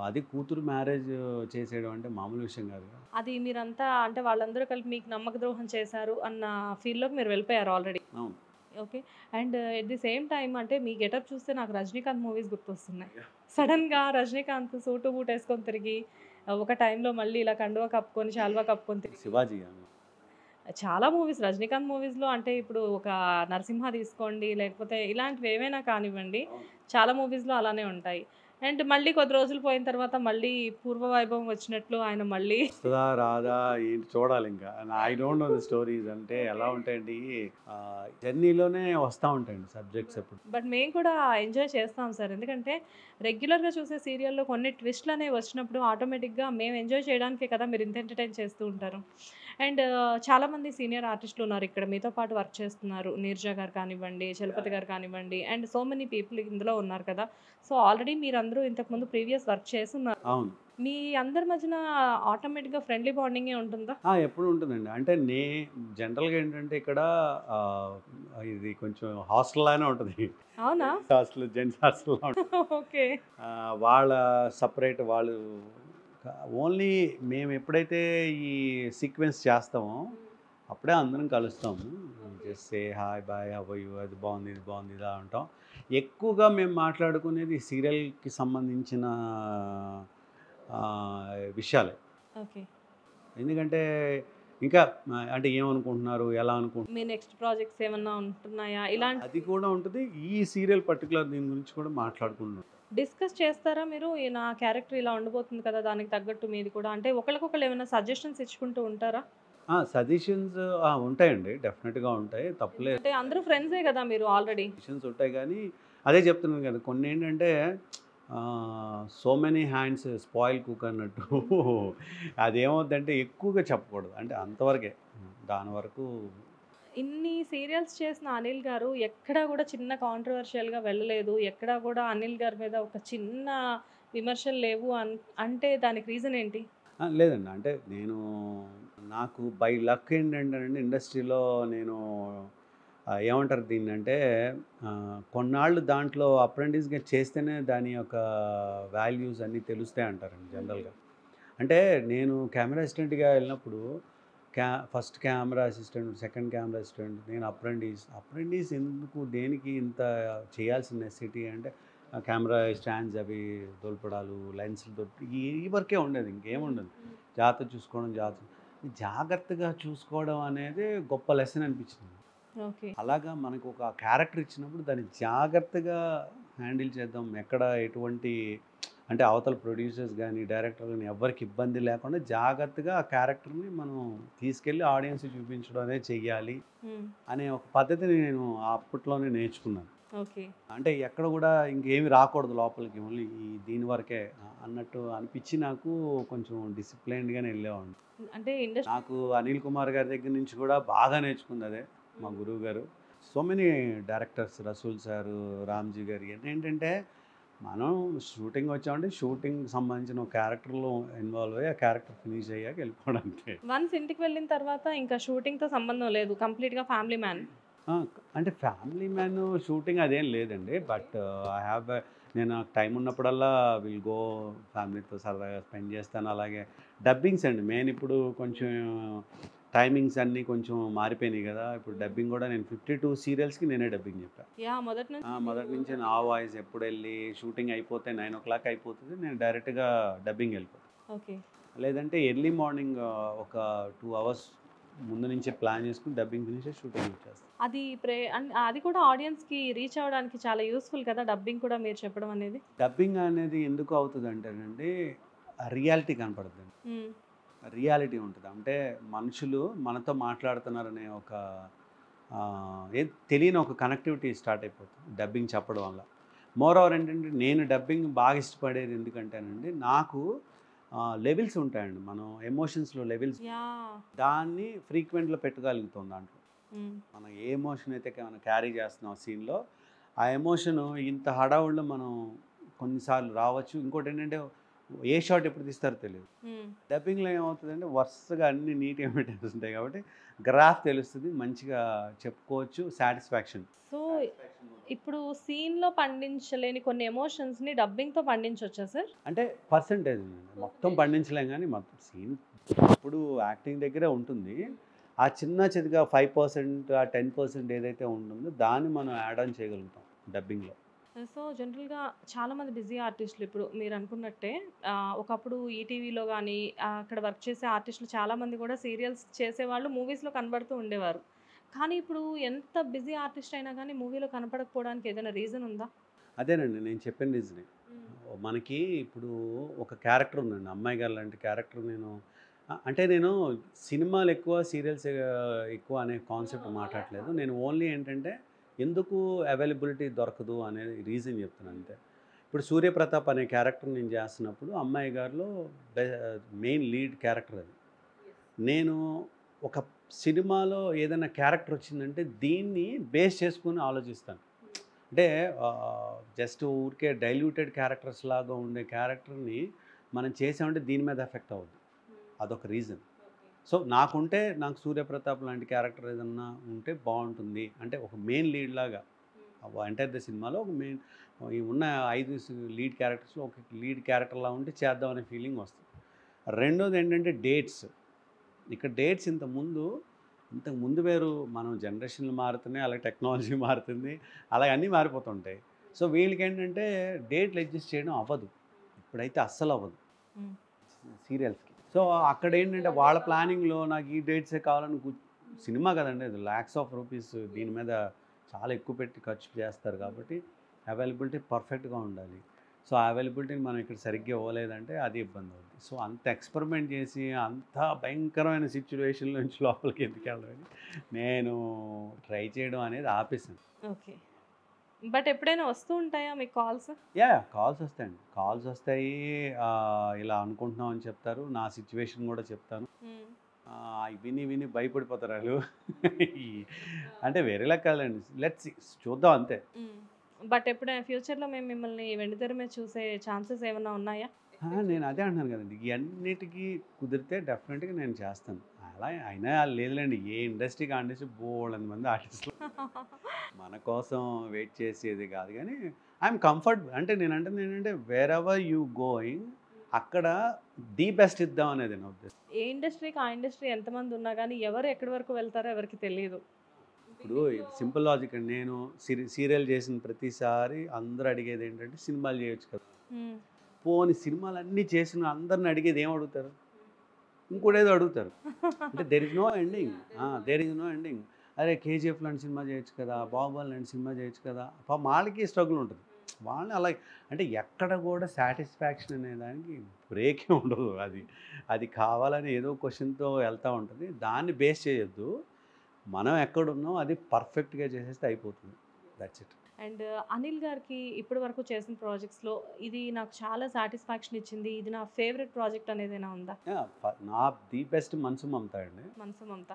అది కూతురు మ్యారేజ్ చేసేయడం అంటే మామూలు విషయం కాదు కదా. అది మీరంతా అంటే వాళ్ళందరూ కలిపి మీకు నమ్మక ద్రోహం చేశారు అన్న ఫీల్‌లోకి మీరు వెళ్ళిపోయారు ఆల్రెడీ. అవును. Okay. And at the same time అంటే మీ గెటప్ చూస్తే నాకు 'రజనీకాంత్' మూవీస్ గుర్తొస్తున్నాయి. సడెన్‌గా 'రజనీకాంత్' సూటు, బూట్ ఏసుకొని తిరిగి ఒక టైంలో మళ్ళీ ఇలా కండువా కప్పుకొని, శాలువా కప్పుకొని తిరిగి శివాజీ చాలా మూవీస్ 'రజనీకాంత్' మూవీస్‌లో అంటే ఇప్పుడు ఒక 'నరసింహ' తీసుకోండి, లేకపోతే ఇలాంటివి ఏవైనా కానివ్వండి, చాలా మూవీస్‌లో అలానే ఉంటాయి. అండ్ మళ్ళీ కొద్ది రోజులు పోయిన తర్వాత మళ్ళీ పూర్వ వైభవం వచ్చినట్లు ఆయన మళ్ళీ వస్తుందా రాదా ఏంటి చూడాలి ఇంకా. I don't know the stories అంటే ఎలా ఉంటాయండి, జర్నీలోనే వస్తూ ఉంటాయండి సబ్జెక్ట్స్ ఎప్పుడు. బట్ మేము కూడా ఎంజాయ్ చేస్తాం సార్. ఎందుకంటే రెగ్యులర్‌గా చూసే సీరియల్‌లో కొన్ని ట్విస్ట్‌లనేవి వచ్చినప్పుడు ఆటోమేటిక్‌గా మేము ఎంజాయ్ చేయడానికే కదా మీరు ఇంత ఎంటర్‌టైన్ చేస్తూ ఉంటారు. అండ్ చాలామంది సీనియర్ ఆర్టిస్టులు ఉన్నారు ఇక్కడ మీతో పాటు వర్క్ చేస్తున్నారు. నీరజ గారు కానివ్వండి, చలపతి గారు కానివ్వండి అండ్ సో మెనీ పీపుల్ ఇందులో ఉన్నారు కదా! సో ఆల్రెడీ మీరందరూ ఇంతకుముందు ప్రీవియస్ వర్క్ చేసున్నారు. అవును. మీ అందరి మధ్యన ఆటోమేటిక్‌గా ఫ్రెండ్లీ బాండింగే ఉంటుందా? ఎప్పుడు ఉంటుందండి. అంటే జనరల్‌గా ఏంటంటే ఇక్కడ ఇది కొంచెం హాస్టల్ లానే ఉంటది. అవునా? హాస్టల్ జెంట్స్ హాస్టల్‌లా ఉంటది. ఓకే. వాళ్ళ సెపరేట్ వాళ్ళు ఓన్లీ మేము ఎప్పుడైతే ఈ సీక్వెన్స్ చేస్తామో అప్పుడే అందరం కలుస్తాము. Just say hi, bye, how are you, అది బాగుంది, ఇది బాగుంది, ఇలా అంటాం. ఎక్కువగా మేము మాట్లాడుకునేది సీరియల్‌కి సంబంధించిన విషయాలే. ఓకే. ఎందుకంటే ఇంకా అంటే ఏమనుకుంటున్నారు, ఎలా అనుకుంటున్నారు, మీ నెక్స్ట్ ప్రాజెక్ట్స్ ఏమన్నా ఉంటున్నాయా? ఇలాంటి అది కూడా ఉంటుంది. ఈ సీరియల్ పర్టికులర్ దీని గురించి కూడా మాట్లాడుకుంటున్నాం. డిస్కస్ చేస్తారా మీరు? నా క్యారెక్టర్ ఇలా ఉండబోతుంది కదా! దానికి తగ్గట్టు మీది కూడా అంటే ఒకళ్ళకొకళ్ళు ఏమైనా సజెషన్స్ ఇచ్చుకుంటూ ఉంటారా? సజెషన్స్ ఉంటాయండి. డెఫినెట్‌గా ఉంటాయి. తప్పులేదు. అంటే అందరూ ఫ్రెండ్సే కదా మీరు ఆల్రెడీ. సజెషన్స్ ఉంటాయి కానీ అదే చెప్తున్నాను కదా! కొన్ని ఏంటంటే so many hands spoil cook అన్నట్టు అదేమవుద్దంటే ఎక్కువగా చెప్పకూడదు. అంటే అంతవరకే. దాని వరకు ఇన్ని సీరియల్స్ చేసిన అనిల్ గారు ఎక్కడా కూడా చిన్న కాంట్రోవర్షియల్‌గా వెళ్ళలేదు. ఎక్కడా కూడా అనిల్ గారి మీద ఒక చిన్న విమర్శలు లేవు అంటే దానికి రీజన్ ఏంటి? లేదండి. అంటే నాకు బై లక్ ఏంటంటేనండి ఇండస్ట్రీలో నేను ఏమంటారు దీన్నంటే కొన్నాళ్ళు దాంట్లో అప్రెంటిస్‌గా చేస్తేనే దాని యొక్క వాల్యూస్ అన్నీ తెలుస్తాయి అంటారండి జనరల్‌గా. అంటే నేను కెమెరా అసిస్టెంట్‌గా వెళ్ళినప్పుడు first camera assistant, second camera assistant, నేను అప్రెంటిస్ ఎందుకు దేనికి ఇంత చేయాల్సిన నెసెసిటీ అంటే కెమెరా స్టాండ్స్ అవి దొలపడాలు, లెన్స్‌లు ఈ వర్కే ఉండేది. ఇంకేముండదు. జాగ్రత్తగా చూసుకోవడం అనేది గొప్ప లెసన్ అనిపించింది. ఓకే. అలాగా మనకు ఒక క్యారెక్టర్ ఇచ్చినప్పుడు దాన్ని జాగ్రత్తగా హ్యాండిల్ చేద్దాం. ఎక్కడ ఎటువంటి అంటే అవతల ప్రొడ్యూసర్స్ గానీ, డైరెక్టర్ గానీ ఎవ్వరికి ఇబ్బంది లేకుండా జాగ్రత్తగా ఆ క్యారెక్టర్‌ని మనం తీసుకెళ్ళి ఆడియన్స్‌కి చూపించడం అనేది చెయ్యాలి అనే ఒక పద్ధతిని నేను అప్పట్లోనే నేర్చుకున్నాను. ఓకే. అంటే ఎక్కడ కూడా ఇంకేమి రాకూడదు లోపలికి. ఓన్లీ దీని వరకే అన్నట్టు అనిపించి నాకు కొంచెం డిసిప్లైన్డ్‌గానే వెళ్ళేవాడిని. అంటే నాకు అనిల్ కుమార్ గారి దగ్గర నుంచి కూడా బాగా నేర్చుకుంది అదే. మా గురువు గారు. So many directors Rasool sir, Ramji గారు ఏంటంటే మనం షూటింగ్ వచ్చామంటే షూటింగ్‌కి సంబంధించిన ఒక క్యారెక్టర్‌లో ఇన్వాల్వ్ అయ్యి ఆ క్యారెక్టర్ ఫినిష్ అయ్యాక వెళ్ళిపోవడం అంతే. వన్స్ ఇంటికి వెళ్ళిన తర్వాత ఇంకా షూటింగ్‌తో సంబంధం లేదు. కంప్లీట్‌గా ఫ్యామిలీ మ్యాన్. అంటే ఫ్యామిలీ మ్యాన్ షూటింగ్ అదేం లేదండి. బట్ ఐ హావ్ నేను నాకు టైం ఉన్నప్పుడల్లా విల్ గో ఫ్యామిలీతో సరదాగా స్పెండ్ చేస్తాను. అలాగే డబ్బింగ్స్ అండి మెయిన్. ఇప్పుడు కొంచెం టైమింగ్స్ అన్నీ కొంచెం మారిపోయినాయి కదా! ఇప్పుడు డబ్బింగ్ కూడా నేను 52 సీరియల్స్‌కి నేనే డబ్బింగ్ చెప్పాను. యాహ్! మొదటి నుంచి మొదటి నుంచి నా వాయిస్ ఎప్పుడెళ్ళి షూటింగ్ అయిపోతే 9:00 అయిపోతుంది. నేను డైరెక్ట్‌గా డబ్బింగ్ వెళ్ళిపోతాను. ఓకే. లేదంటే ఎర్లీ మార్నింగ్ ఒక 2 అవర్స్ ముందు నుంచే ప్లాన్ చేసుకొని డబ్బింగ్ ఫినిష్ చేసి షూటింగ్ వచ్చేస్తాను. అది కూడా ఆడియన్స్‌కి రీచ్ అవ్వడానికి చాలా యూజ్‌ఫుల్ కదా! డబ్బింగ్ కూడా మీరు చెప్పడం అనేది. డబ్బింగ్ అనేది ఎందుకు అవుతుందంటేనండి రియాలిటీ కనపడుద్దండి. హ్మ్. రియాలిటీ ఉంటది. అంటే మనుషులు మనతో మాట్లాడుతున్నారనే ఒక తెలియని ఒక కనెక్టివిటీ స్టార్ట్ అయిపోతుంది డబ్బింగ్ చెప్పడం వల్ల. మోర్ ఓవర్ ఏంటంటే నేను డబ్బింగ్ బాగా ఇష్టపడేది ఎందుకంటేనండి నాకు లెవెల్స్ ఉంటాయండి. మనం ఎమోషన్స్‌లో లెవెల్స్ యాహ్! దాన్ని ఫ్రీక్వెంట్‌లో పెట్టగలుగుతాం దాంట్లో. హ్మ్. మనం ఏ ఎమోషన్ అయితే మనం క్యారీ చేస్తున్నాం సీన్‌లో, ఆ ఎమోషను ఇంత హడావుడిలో మనం కొన్నిసార్లు రావచ్చు. ఇంకోటేంటంటే ఏ షాట్ ఎప్పుడు తీస్తారో తెలియదు. డబ్బింగ్లో ఏమవుతుందంటే వరుసగా అన్ని నీట్ ఎమిటెన్స్ ఉంటాయి కాబట్టి గ్రాఫ్ తెలుస్తుంది, మంచిగా చెప్పుకోవచ్చు, సాటిస్ఫాక్షన్. సో ఇప్పుడు సీన్లో పండించలేని కొన్ని ఎమోషన్స్ని డబ్బింగ్తో పండించవచ్చా సార్? అంటే పర్సంటేజ్ మొత్తం పండించలేం కానీ మొత్తం సీన్ ఇప్పుడు యాక్టింగ్ దగ్గరే ఉంటుంది. ఆ చిన్న చిన్నగా 5% ఆ 10% ఏదైతే ఉంటుందో దాన్ని మనం యాడ్ ఆన్ చేయగలుగుతాం డబ్బింగ్లో. సో జనరల్గా చాలామంది బిజీ ఆర్టిస్టులు ఇప్పుడు మీరు అనుకున్నట్టే ఒకప్పుడు ఈటీవీలో కానీ అక్కడ వర్క్ చేసే ఆర్టిస్టులు చాలామంది కూడా సీరియల్స్ చేసేవాళ్ళు మూవీస్లో కనబడుతూ ఉండేవారు. కానీ ఇప్పుడు ఎంత బిజీ ఆర్టిస్ట్ అయినా కానీ మూవీలో కనపడకపోవడానికి ఏదైనా రీజన్ ఉందా? అదేనండి నేను చెప్పిన రీజనే. మనకి ఇప్పుడు ఒక క్యారెక్టర్ ఉందండి, అమ్మాయి గారు లాంటి క్యారెక్టర్. అంటే నేను సినిమాలు ఎక్కువ సీరియల్స్ ఎక్కువ అనే కాన్సెప్ట్ మాట్లాడలేదు. నేను ఓన్లీ ఏంటంటే ఎందుకు అవైలబిలిటీ దొరకదు అనేది రీజన్ చెప్తున్నాను అంతే. ఇప్పుడు సూర్యప్రతాప్ అనే క్యారెక్టర్ నేను చేస్తున్నప్పుడు అమ్మాయి గారిలో మెయిన్ లీడ్ క్యారెక్టర్ అది. నేను ఒక సినిమాలో ఏదైనా క్యారెక్టర్ వచ్చిందంటే దీన్ని బేస్ చేసుకుని ఆలోచిస్తాను. అంటే జస్ట్ ఊరికే డైల్యూటెడ్ క్యారెక్టర్స్ లాగా ఉండే క్యారెక్టర్ని మనం చేసామంటే దీని మీద ఎఫెక్ట్ అవుద్ది. అదొక రీజన్. సో నాకు సూర్యప్రతాప్ లాంటి క్యారెక్టర్ ఏదన్నా ఉంటే బాగుంటుంది అంటే ఒక మెయిన్ లీడ్ లాగా ఎంటైర్ ద సినిమాలో ఒక మెయిన్ ఉన్న 5 లీడ్ క్యారెక్టర్స్లో ఒక లీడ్ క్యారెక్టర్లా ఉంటే చేద్దాం అనే ఫీలింగ్ వస్తుంది. రెండోది ఏంటంటే డేట్స్. ఇక్కడ డేట్స్ ఇంతకు ముందు వేరు, మనం జనరేషన్లు మారుతున్నాయి, అలాగే టెక్నాలజీ మారుతుంది, అలాగే అన్నీ మారిపోతుంటాయి. సో వీళ్ళకి ఏంటంటే డేట్లు అడ్జస్ట్ చేయడం అవ్వదు, ఇప్పుడైతే అస్సలు అవ్వదు సీరియల్స్కి. సో అక్కడ ఏంటంటే వాళ్ళ ప్లానింగ్లో నాకు ఈ డేట్సే కావాలని సినిమా కదండి, అది ల్యాక్స్ ఆఫ్ రూపీస్ దీని మీద చాలా ఎక్కువ పెట్టి ఖర్చు చేస్తారు కాబట్టి అవైలబిలిటీ పర్ఫెక్ట్గా ఉండాలి. సో ఆ అవైలబిలిటీని మనం ఇక్కడ సరిగ్గా ఇవ్వలేదంటే అది ఇబ్బంది అవుతుంది. సో అంత ఎక్స్పెరిమెంట్ చేసి అంత భయంకరమైన సిచ్యువేషన్ నుంచి లోపలికి ఎందుకు వెళ్ళాలని నేను ట్రై చేయడం అనేది ఆపేసాను. ఓకే. బట్ ఎప్పుడైనా వస్తూ ఉంటాయా మీకు కాల్స్? కాల్స్ వస్తాయండి, కాల్స్ వస్తాయి. ఇలా అనుకుంటున్నాం అని చెప్తారు, నా సిచ్యువేషన్ కూడా చెప్తాను. విని భయపడిపోతారు వాళ్ళు. అంటే వేరేలా కాదండి, లెట్స్ చూద్దాం అంతే. బట్ ఎప్పుడైనా ఫ్యూచర్లో మేము మిమ్మల్ని వెండితెర మీద చూసే ఛాన్సెస్ ఏమైనా ఉన్నాయా? నేను అదే అంటున్నాను కదండి, ఇవన్నిటికీ కుదిరితే డెఫినెట్గా నేను చేస్తాను. అలా అయినా లేదులేండి, ఏ ఇండస్ట్రీకి ఆ ఇండస్ట్రీ బోల్డని మంది ఆర్టిస్టులు మన కోసం వెయిట్ చేసేది కాదు. కానీ ఐఎమ్ కంఫర్ట్ అంటే ఏంటంటే వేర్ ఎవర్ యూ గోయింగ్ అక్కడ ది బెస్ట్ ఇద్దాం అనేది నా ఉద్దేశం. ఏ ఇండస్ట్రీకి ఆ ఇండస్ట్రీ ఎంతమంది ఉన్నా కానీ ఎవరు ఎక్కడి వరకు వెళ్తారో ఎవరికి తెలియదు. ఇప్పుడు సింపుల్ లాజిక్ అండి, నేను సీరియల్ చేసిన ప్రతిసారి అందరూ అడిగేది ఏంటంటే సినిమాలు చేయొచ్చు కదా. పోని సినిమాలు అన్నీ చేసిన అందరిని అడిగేది ఏం అడుగుతారు? ఇంకోటేదో అడుగుతారు. అంటే దెర్ ఇస్ నో ఎండింగ్. అరే కేజీఎఫ్ లాంటి సినిమా చేయొచ్చు కదా, బాహుబలి లాంటి సినిమా చేయొచ్చు కదా. వాళ్ళకి స్ట్రగుల్ ఉంటుంది, వాళ్ళని అలా అంటే ఎక్కడ కూడా సాటిస్ఫాక్షన్ అనే దానికి బ్రేకే ఉండదు. అది కావాలని ఏదో క్వశ్చన్తో వెళ్తూ ఉంటుంది, దాన్ని బేస్ చేయొద్దు. మనం ఎక్కడున్నాం అది పర్ఫెక్ట్గా చేసేస్తే అయిపోతుంది, దట్స్ ఇట్. అండ్ అనిల్ గారికి ఇప్పటి వరకు చేసిన ప్రాజెక్ట్స్లో ఇది నాకు చాలా సాటిస్ఫాక్షన్ ఇచ్చింది, ఇది నా ఫేవరెట్ ప్రాజెక్ట్ అనేది ఏమైనా ఉందా? నా ది బెస్ట్ మనసు మమత అండి. మనసు మమత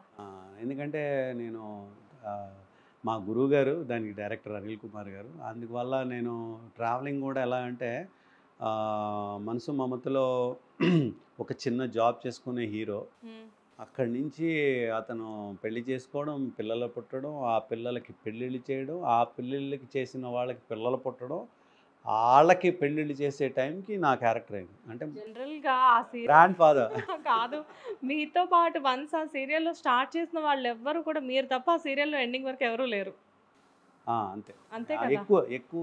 ఎందుకంటే నేను మా గురువు గారు దానికి డైరెక్టర్ అనిల్ కుమార్ గారు. అందువల్ల నేను ట్రావెలింగ్ కూడా ఎలా అంటే మనసు మమతలో ఒక చిన్న జాబ్ చేసుకునే హీరో, అక్కడి నుంచి అతను పెళ్లి చేసుకోవడం, పిల్లలు పుట్టడం, ఆ పిల్లలకి పెళ్ళిళ్ళు చేయడం, ఆ పెళ్ళిళ్ళకి చేసిన వాళ్ళకి పిల్లలు పుట్టడం, వాళ్ళకి పెళ్ళిళ్ళు చేసే టైంకి నా క్యారెక్టర్ అయింది. అంటే జనరల్గా ఆ గ్రాండ్ ఫాదర్ కాదు, మీతో పాటు వన్స్ ఆ సీరియల్లో స్టార్ట్ చేసిన వాళ్ళు ఎవ్వరు కూడా మీరు తప్ప ఆ సీరియల్లో ఎండింగ్ వరకు ఎవరు లేరు. అంతే కదా, ఎక్కువ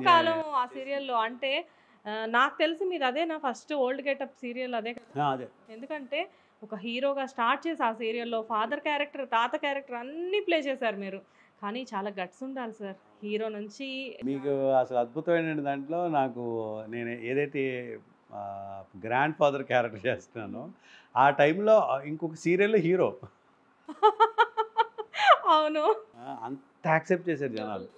కాలం ఆ సీరియల్లో. అంటే నాకు తెలిసి మీరు అదే నా ఫస్ట్ ఓల్డ్ గెటప్ సీరియల్ అదే కదా. ఎందుకంటే ఒక హీరోగా స్టార్ట్ చేసి ఆ సీరియల్లో ఫాదర్ క్యారెక్టర్, తాత క్యారెక్టర్ అన్నీ ప్లే చేశారు మీరు. కానీ చాలా గట్స్ ఉండాలి సార్ హీరో నుంచి. మీకు అసలు అద్భుతమైన దాంట్లో నేను ఏదైతే గ్రాండ్ ఫాదర్ క్యారెక్టర్ చేస్తున్నానో ఆ టైంలో ఇంకొక సీరియల్లో హీరో. అవును, అంత యాక్సెప్ట్ చేశారు జనాలు,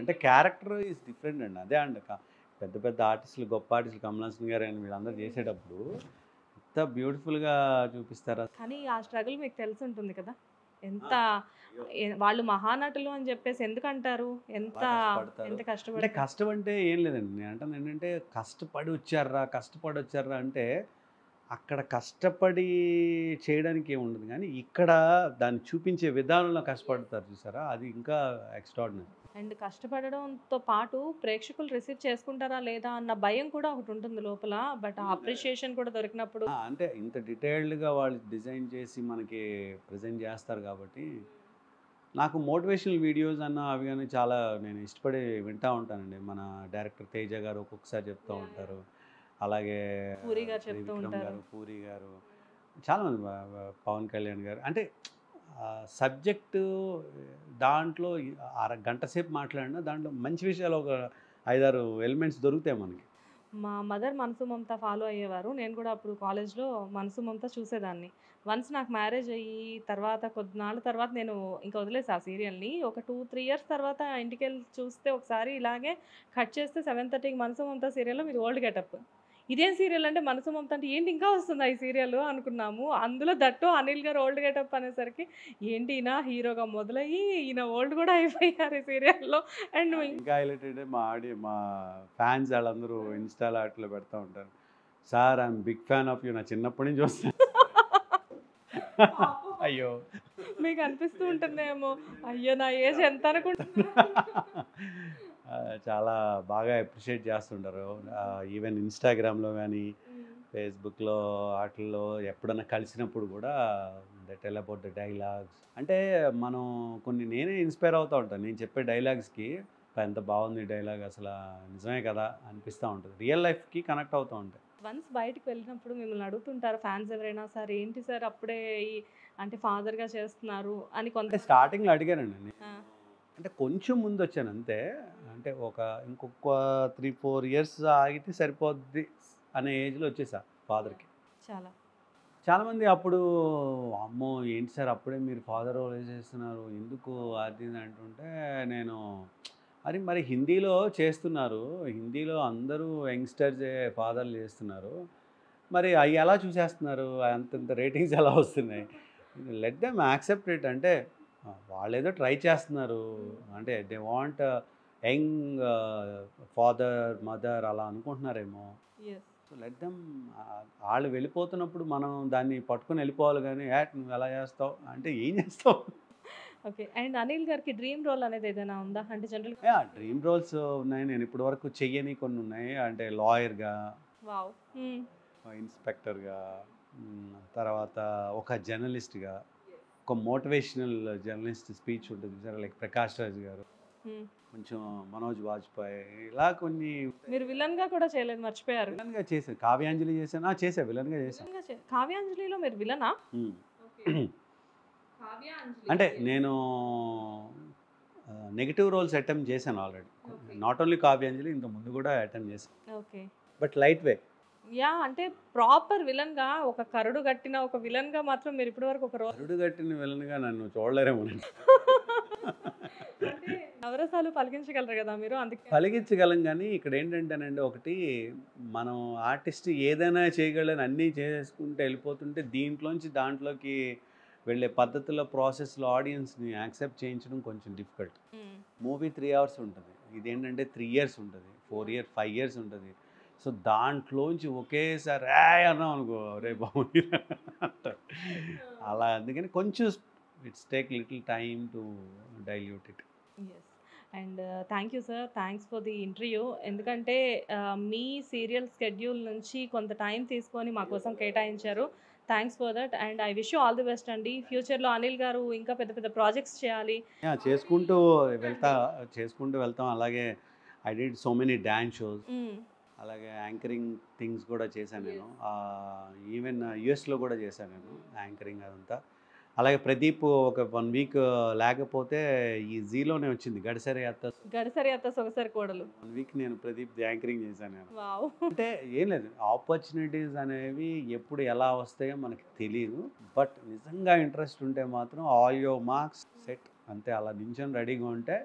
అంటే క్యారెక్టర్ ఈజ్ డిఫరెంట్ అండి. అదే అండి, పెద్ద పెద్ద ఆర్టిస్టులు, గొప్ప ఆర్టిస్టులు కమల్ హాసన్ గారు అని వీళ్ళందరూ చేసేటప్పుడు ఎంత బ్యూటిఫుల్గా చూపిస్తారా. కానీ ఆ స్ట్రగుల్ మీకు తెలిసి ఉంటుంది కదా, ఎంత వాళ్ళు మహానటులు అని చెప్పేసి ఎందుకంటారు? ఎంత కష్టపడతారు. ఎంత అంటే కష్టపడతారు? కష్టం అంటే ఏం లేదండి. నేను అంటాను ఏంటంటే కష్టపడి వచ్చారా అంటే అక్కడ కష్టపడి చేయడానికి ఏమి ఉండదు. కానీ ఇక్కడ దాన్ని చూపించే విధానంలో కష్టపడతారు చూసారా? అది ఇంకా ఎక్స్ట్రార్డినరీ. అండ్ కష్టపడడంతో పాటు ప్రేక్షకులు రిసీవ్ చేసుకుంటారా లేదా అన్న భయం కూడా ఒకటి ఉంటుంది లోపల. బట్ ఆ అప్రిషియేషన్ కూడా దొరికినప్పుడు అంటే ఇంత డీటెయిల్డ్‌గా వాళ్ళు డిజైన్ చేసి మనకి ప్రెజెంట్ చేస్తారు కాబట్టి నాకు మోటివేషనల్ వీడియోస్ అవి గాని చాలా నేను ఇష్టపడి వింటా ఉంటానండి. మన డైరెక్టర్ తేజ గారు ఒక్కొక్కసారి చెప్తూ ఉంటారు. అలాగే పూరి గారు చెప్తూ త్రివిక్రమ్ ఉంటారు. గారు, పూరి గారు, చాలామంది పవన్ కళ్యాణ్ గారు. అంటే సబ్జెక్టు దాంట్లో అరగంట సేపు మాట్లాడినా దాంట్లో మంచి విషయాలు ఒక 5, 6 ఎలిమెంట్స్ దొరుకుతాయి మనకి. మా మదర్ 'మనసు మమత' ఫాలో అయ్యేవారు. నేను కూడా అప్పుడు కాలేజ్‌లో 'మనసు మమత' చూసేదాన్ని. వన్స్ నాకు మ్యారేజ్ అయ్యి తర్వాత కొద్దినాళ్ళ తర్వాత నేను ఇంక వదిలేసా ఆ సీరియల్‌ని. ఒక 2, 3 ఇయర్స్ తర్వాత ఇంటికెళ్ళి చూస్తే ఒకసారి ఇలాగే కట్ చేస్తే 7:30కి 'మనసు మమత' సీరియల్‌లో మీది ఓల్డ్ గెటప్. ఇదేం సీరియల్ అంటే 'మనసు మమత' అంటే ఏంటి ఇంకా వస్తుందా ఈ సీరియల్ అనుకున్నాము. అందులో దట్టు అనిల్ గారు ఓల్డ్ గెటప్ అనేసరికి ఏంటి ఈయన హీరోగా మొదలయ్యి ఈయన ఓల్డ్ కూడా అయిపోయారు ఈ సీరియల్‌లో. అండ్ ఇంకా హైలైటెడ్ మా ఫ్యాన్స్ వాళ్ళందరూ ఇన్‌స్టాలో ఆటిలో పెడతా ఉంటారు. Sir I'm big fan of you. నా చిన్నప్పటి నుంచి వస్తున్నా. అయ్యో! మీకు అనిపిస్తూ ఉంటుందేమో, అయ్యో! నా ఏజ్ ఎంత అనుకుంటున్నా. చాలా బాగా అప్రిషియేట్ చేస్తుంటారు. ఈవెన్ ఇన్‌స్టాగ్రామ్‌లో గానీ, హ్మ్. ఫేస్‌బుక్‌లో ఆటిల్లో ఎప్పుడన్నా కలిసినప్పుడు కూడా they tell about the dialogues. అంటే మనం నేనే ఇన్‌స్పైర్ అవుతా ఉంటాను. నేను చెప్పే డైలాగ్స్‌కి ఎంత బాగుంది ఈ డైలాగ్ అసల నిజమే కదా అనిపిస్తూ ఉంటుంది. రియల్ లైఫ్‌కి కనెక్ట్ అవుతూ ఉంటాయి. వన్స్ బయటికి వెళ్ళినప్పుడు మిమ్మల్ని అడుగుతుంటారా ఫ్యాన్స్ ఎవరైనా, సార్ ఏంటి సార్ అప్పుడే అంటే ఫాదర్‌గా చేస్తున్నారు అని అంటే స్టార్టింగ్‌లో అడిగానండి. ఆ! అంటే కొంచెం ముందొచ్చాను అంతే. అంటే ఇంకొక 3, 4 ఇయర్స్ ఆగితే సరిపోద్ది అనే ఏజ్‌లో వచ్చేసా ఫాదర్‌కి. చాలా. చాలామంది అప్పుడు అమ్మో! ఏంటి సార్ అప్పుడే మీరు ఫాదర్ రోల్ చేస్తున్నారు. ఎందుకు అది ఇది అంటుంటే నేను మరి హిందీలో చేస్తున్నారు. హిందీలో అందరూ యంగ్‌స్టర్సే ఫాదర్‌లు చేస్తున్నారు. మరి అయి ఎలా చూసేస్తున్నారు? అంతంత రేటింగ్స్ ఎలా వస్తున్నాయి? Let them accept it. అంటే వాళ్ళేదో ట్రై చేస్తున్నారు. అంటే they want young father, mother అలా అనుకుంటున్నారేమో. యెస్. సో లెట్ దెమ్ వాళ్ళు వెళ్ళిపోతున్నప్పుడు మనం దాన్ని పట్టుకొని వెళ్ళిపోవాలి కానీ నువ్వు ఎలా చేస్తావు అంటే ఏం చేస్తావు? ఓకే. అండ్ అనిల్ గారికి డ్రీమ్ రోల్ అనేది ఏదైనా ఉందా? అంటే జనరల్‌గా డ్రీమ్ రోల్స్ ఉన్నాయి. నేను ఇప్పటివరకు చెయ్యని కొన్ని ఉన్నాయి. అంటే లాయర్‌గా, వావ్! హ్మ్. ఇన్స్పెక్టర్‌గా, తర్వాత ఒక జర్నలిస్ట్‌గా, ఒక మోటివేషనల్ జర్నలిస్ట్ స్పీచ్ ఉంటుంది చూసారా లైక్ ప్రకాష్ రాజ్ గారు, హ్మ్. కొంచెం మనోజ్ వాజ్పేయి ఇలా కొన్ని మీరు విలన్‌గా కూడా చేయలేదు మర్చిపోయారు. విలన్‌గా చేశాను. కావ్యాంజలి చేశాను. చేశా విలన్‌గా చేశాను. విలన్‌గా 'కావ్యాంజలి'లో మీరు విలనా? హ్మ్. ఓకే. కావ్యాంజలి. అంటే నేను నెగెటివ్ రోల్స్ అటెంప్ట్ చేశాను ఆల్రెడీ. నాట్ ఓన్లీ కావ్యాంజలి ఇంత ముందు కూడా అటెంప్ట్ చేశాను. Okay. But light way. Yeah! అంటే ప్రాపర్ విలన్‌గా ఒక కరడు గట్టిన ఒక విలన్‌గా మాత్రం మీరు ఇప్పటి వరకు ఒక రోల్ అరుడు కట్టిన విలన్‌గా నన్ను చూడలేరేమోనండి. అంటే నవరసాలు పలికించగలరు గదా మీరు అందుకే. పలికించగలం కానీ ఇక్కడ ఏంటంటేనండి ఒకటి మనం ఆర్టిస్ట్ ఏదైనా చేయగలని అన్నీ చేసుకుంటూ వెళ్ళిపోతుంటే దీంట్లోంచి దాంట్లోకి వెళ్ళే పద్ధతిలో ప్రాసెస్లో ఆడియన్స్ని యాక్సెప్ట్ చేయించడం కొంచెం డిఫికల్ట్. హ్మ్. మూవీ 3 అవర్స్ ఉంటుంది. ఇదేంటంటే 3 ఇయర్స్ ఉంటుంది, 4 ఇయర్స్ 5 ఇయర్స్ ఉంటుంది. సో దాంట్లోంచి ఒకేసారి అన్నాం అనుకో రే బాగుంది అంటారు. అలా అందుకని కొంచెం it's take little time to dilute it. Yes. And thank you sir. Thanks for the interview. ఎందుకంటే మీ సీరియల్ స్కెడ్యూల్ నుంచి కొంత టైం తీసుకొని మా కోసం కేటాయించారు. Thanks for that. And I wish you all the best అండి. ఫ్యూచర్‌లో అనిల్ గారు ఇంకా పెద్ద పెద్ద ప్రాజెక్ట్స్ చేయాలి. చేసుకుంటూ చేసుకుంటూ వెళ్తాం. అలాగే I did so many dance shows. హ్మ్. అలాగే యాంకరింగ్ థింగ్స్ కూడా చేశాను నేను. ఈవెన్ యూఎస్‌లో కూడా చేశాను నేను యాంకరింగ్ అదంతా. అలాగే ప్రదీప్ ఒక 1 వీక్ లేకపోతే ఈ జీలోనే వచ్చింది గడిసరి అత్త. గడసరి అత్త సొగసరి కోడలు. 1 వీక్ నేను ప్రదీప్ యాంకరింగ్ చేశాను నేను. వావ్! అంటే ఏం లేదు, ఆపర్చునిటీస్ అనేవి ఎప్పుడు ఎలా వస్తాయో మనకి తెలీదు. బట్ నిజంగా ఇంట్రెస్ట్ ఉంటే మాత్రం ఆల్ యువర్ మార్క్స్ సెట్ అంతే, అలా నించొని రెడీగా ఉంటే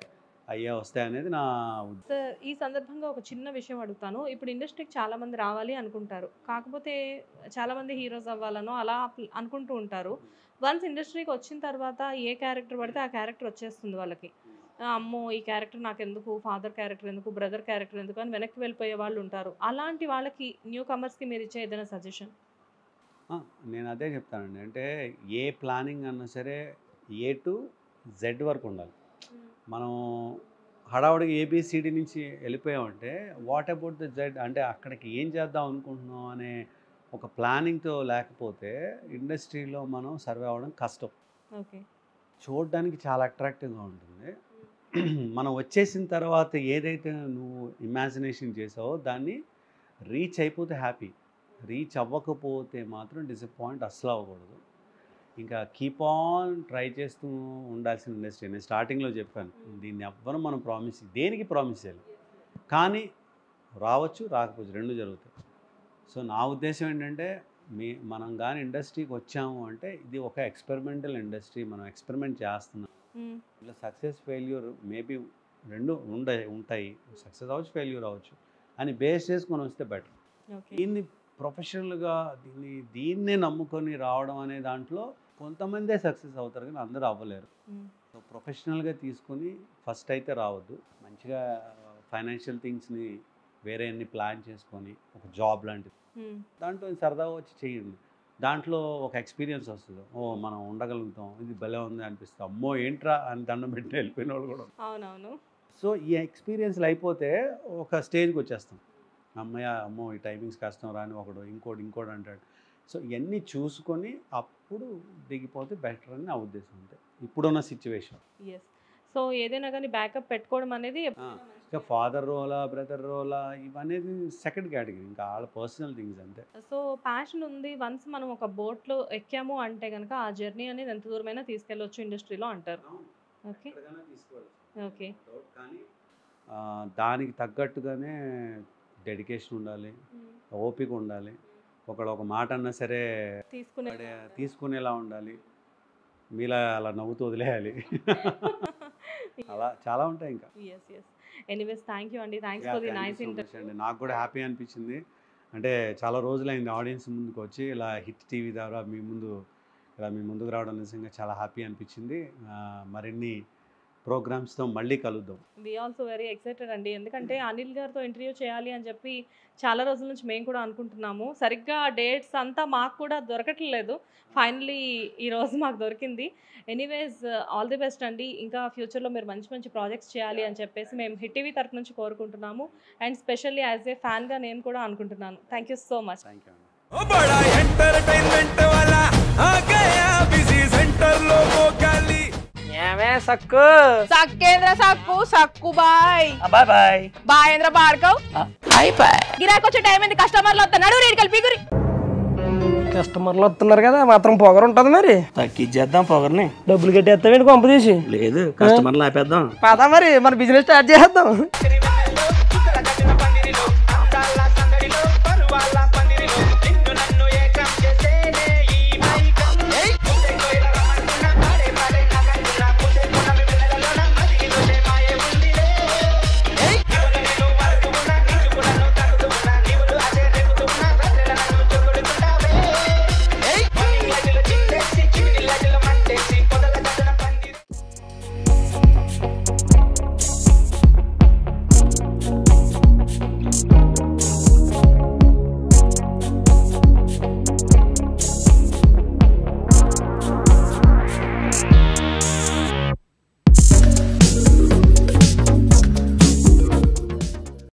అయ్యే వస్తాయనేది నా ఉద్దేశం. సార్ ఈ సందర్భంగా ఒక చిన్న విషయం అడుగుతాను. ఇప్పుడు ఇండస్ట్రీకి చాలామంది రావాలి అనుకుంటారు. కాకపోతే చాలామంది హీరోస్ అవ్వాలనో అలా అనుకుంటూ ఉంటారు. వన్స్ ఇండస్ట్రీకి వచ్చిన తర్వాత ఏ క్యారెక్టర్ పడితే ఆ క్యారెక్టర్ వచ్చేస్తుంది వాళ్ళకి. అమ్మో ఈ క్యారెక్టర్ నాకు ఎందుకు, ఫాదర్ క్యారెక్టర్ ఎందుకు, బ్రదర్ క్యారెక్టర్ ఎందుకు అని వెనక్కి వెళ్ళిపోయే వాళ్ళు ఉంటారు. అలాంటి వాళ్ళకి న్యూ కమర్స్కి మీరు ఇచ్చే ఏదైనా సజెషన్? నేను అదే చెప్తానండి. అంటే ఏ ప్లానింగ్ అన్నా సరే ఏ టు జెడ్ వరకు ఉండాలి. మనం హడావుడికి ఏబిసిడి నుంచి వెళ్ళిపోయామంటే వాట్ అబౌట్ ద జెడ్, అంటే అక్కడికి ఏం చేద్దాం అనుకుంటున్నాం అనే ఒక ప్లానింగ్తో లేకపోతే ఇండస్ట్రీలో మనం సర్వే అవ్వడం కష్టం. ఓకే. చూడడానికి చాలా అట్రాక్టివ్గా ఉంటుంది. మనం వచ్చేసిన తర్వాత ఏదైతే నువ్వు ఇమాజినేషన్ చేసావో దాన్ని రీచ్ అయిపోతే హ్యాపీ, రీచ్ అవ్వకపోతే మాత్రం డిసప్పాయింట్ అస్సలు అవ్వకూడదు. ఇంకా కీప్ ఆన్ ట్రై చేస్తూ ఉండాల్సిన ఇండస్ట్రీ. నేను స్టార్టింగ్లో చెప్పాను, దీన్ని ఎవ్వరూ మనం దేనికి ప్రామిస్ చేయాలి, కానీ రావచ్చు రాకపోవచ్చు, రెండు జరుగుతాయి. సో నా ఉద్దేశం ఏంటంటే మనం కానీ ఇండస్ట్రీకి వచ్చాము అంటే ఇది ఒక ఎక్స్పెరిమెంటల్ ఇండస్ట్రీ, మనం ఎక్స్పెరిమెంట్ చేస్తున్నాం. ఇలా సక్సెస్ ఫెయిల్యూర్ మేబీ రెండు ఉంటాయి, సక్సెస్ అవ్వచ్చు ఫెయిల్యూర్ అవ్వచ్చు అని బేస్ చేసుకొని వస్తే బెటర్. దీన్ని ప్రొఫెషనల్గా దీన్నే నమ్ముకొని రావడం అనే దాంట్లో కొంతమందే సక్సెస్ అవుతారు కానీ అందరూ అవ్వలేరు. సో ప్రొఫెషనల్గా తీసుకొని ఫస్ట్ అయితే రావద్దు, మంచిగా ఫైనాన్షియల్ థింగ్స్ని వేరే అన్ని ప్లాన్ చేసుకొని ఒక జాబ్ లాంటిది దాంట్లో సరదాగా వచ్చి చేయండి. దాంట్లో ఒక ఎక్స్పీరియన్స్ వస్తుంది, మనం ఉండగలుగుతాం, ఇది భలే ఉంది అనిపిస్తుంది, అమ్మో ఏంట్రా అని దండం పెట్టి వెళ్ళిపోయిన వాళ్ళు కూడా. అవునవును. సో ఈ ఎక్స్పీరియన్స్లు అయిపోతే ఒక స్టేజ్కి వచ్చేస్తాం, అమ్మో ఈ టైమింగ్స్ కష్టం రాని ఒకడు ఇంకోటి అంటాడు. సో ఇవన్నీ చూసుకొని అప్పుడు దిగిపోతే బెటర్ అని నా ఉద్దేశం. అంతే ఇప్పుడున్న సిచ్యువేషన్. సో ఏదైనా కానీ బ్యాకప్ పెట్టుకోవడం అనేది ఇంకా ఫాదర్ రోలా బ్రదర్ రోలా ఇవనేది సెకండ్ కేటగిరీ, ఇంకా వాళ్ళ పర్సనల్ థింగ్స్ అంతే. సో ప్యాషన్ ఉంది, వన్స్ మనం ఒక బోట్లో ఎక్కాము అంటే కనుక ఆ జర్నీ అనేది ఎంత దూరమైనా తీసుకెళ్ళవచ్చు ఇండస్ట్రీలో అంటారు. Okay okay. కానీ దానికి తగ్గట్టుగానే డెడికేషన్ ఉండాలి, ఓపిక ఉండాలి, ఒక మాట అన్నా సరే తీసుకునేలా ఉండాలి, మీలా అలా నవ్వుతూ వదిలేయాలి. అలా చాలా ఉంటాయి ఇంకా. ఎనీవేస్ థ్యాంక్ యూ అండి, thanks for the nice interview అండి. నాకు కూడా హ్యాపీ అనిపించింది. అంటే చాలా రోజులైంది ఆడియన్స్ ముందుకు వచ్చి ఇలా హిట్ టీవీ ద్వారా మీ ముందుకు రావడం నిజంగా చాలా హ్యాపీ అనిపించింది. మరిన్ని ప్రోగ్రామ్స్తో మళ్ళీ కలుద్దాం. వి ఆల్సో వెరీ ఎక్సైటెడ్ అండి, ఎందుకంటే అనిల్ గారితో ఇంటర్వ్యూ చేయాలి అని చెప్పి చాలా రోజుల నుంచి మేము కూడా అనుకుంటున్నాము. సరిగ్గా డేట్స్ అంతా మాకు కూడా దొరకట్లేదు, ఫైనలీ ఈరోజు మాకు దొరికింది. ఎనీవేస్ ఆల్ ది బెస్ట్ అండి, ఇంకా ఫ్యూచర్లో మీరు మంచి మంచి ప్రాజెక్ట్స్ చేయాలి అని చెప్పేసి మేము హిట్ టీవీ తరఫు నుంచి కోరుకుంటున్నాము. అండ్ స్పెషల్లీ యాజ్ ఏ ఫ్యాన్గా నేను కూడా అనుకుంటున్నాను. Thank you so much. Thank you. సక్కు సక్కేంద్ర సక్కు సక్కు బాయ్ బాయ్ బాయ్ బాయేంద్ర భార్గవ్ బాయ్ బాయ్. గిరాకి వచ్చే టైం ఏంది, కస్టమర్లు వస్తున్నాడు, రేటు కలిపి గురి. కస్టమర్లు వస్తున్నారు కదా, మాత్రం పొగరు ఉంటది మరి. తగ్గించేద్దాం పొగర్ని. డబ్బులు కట్టేస్తావేంటి కొంప తీసి? లేదు, కస్టమర్లు ఆపేద్దాం. పదా మరి మన బిజినెస్ స్టార్ట్ చేద్దాం.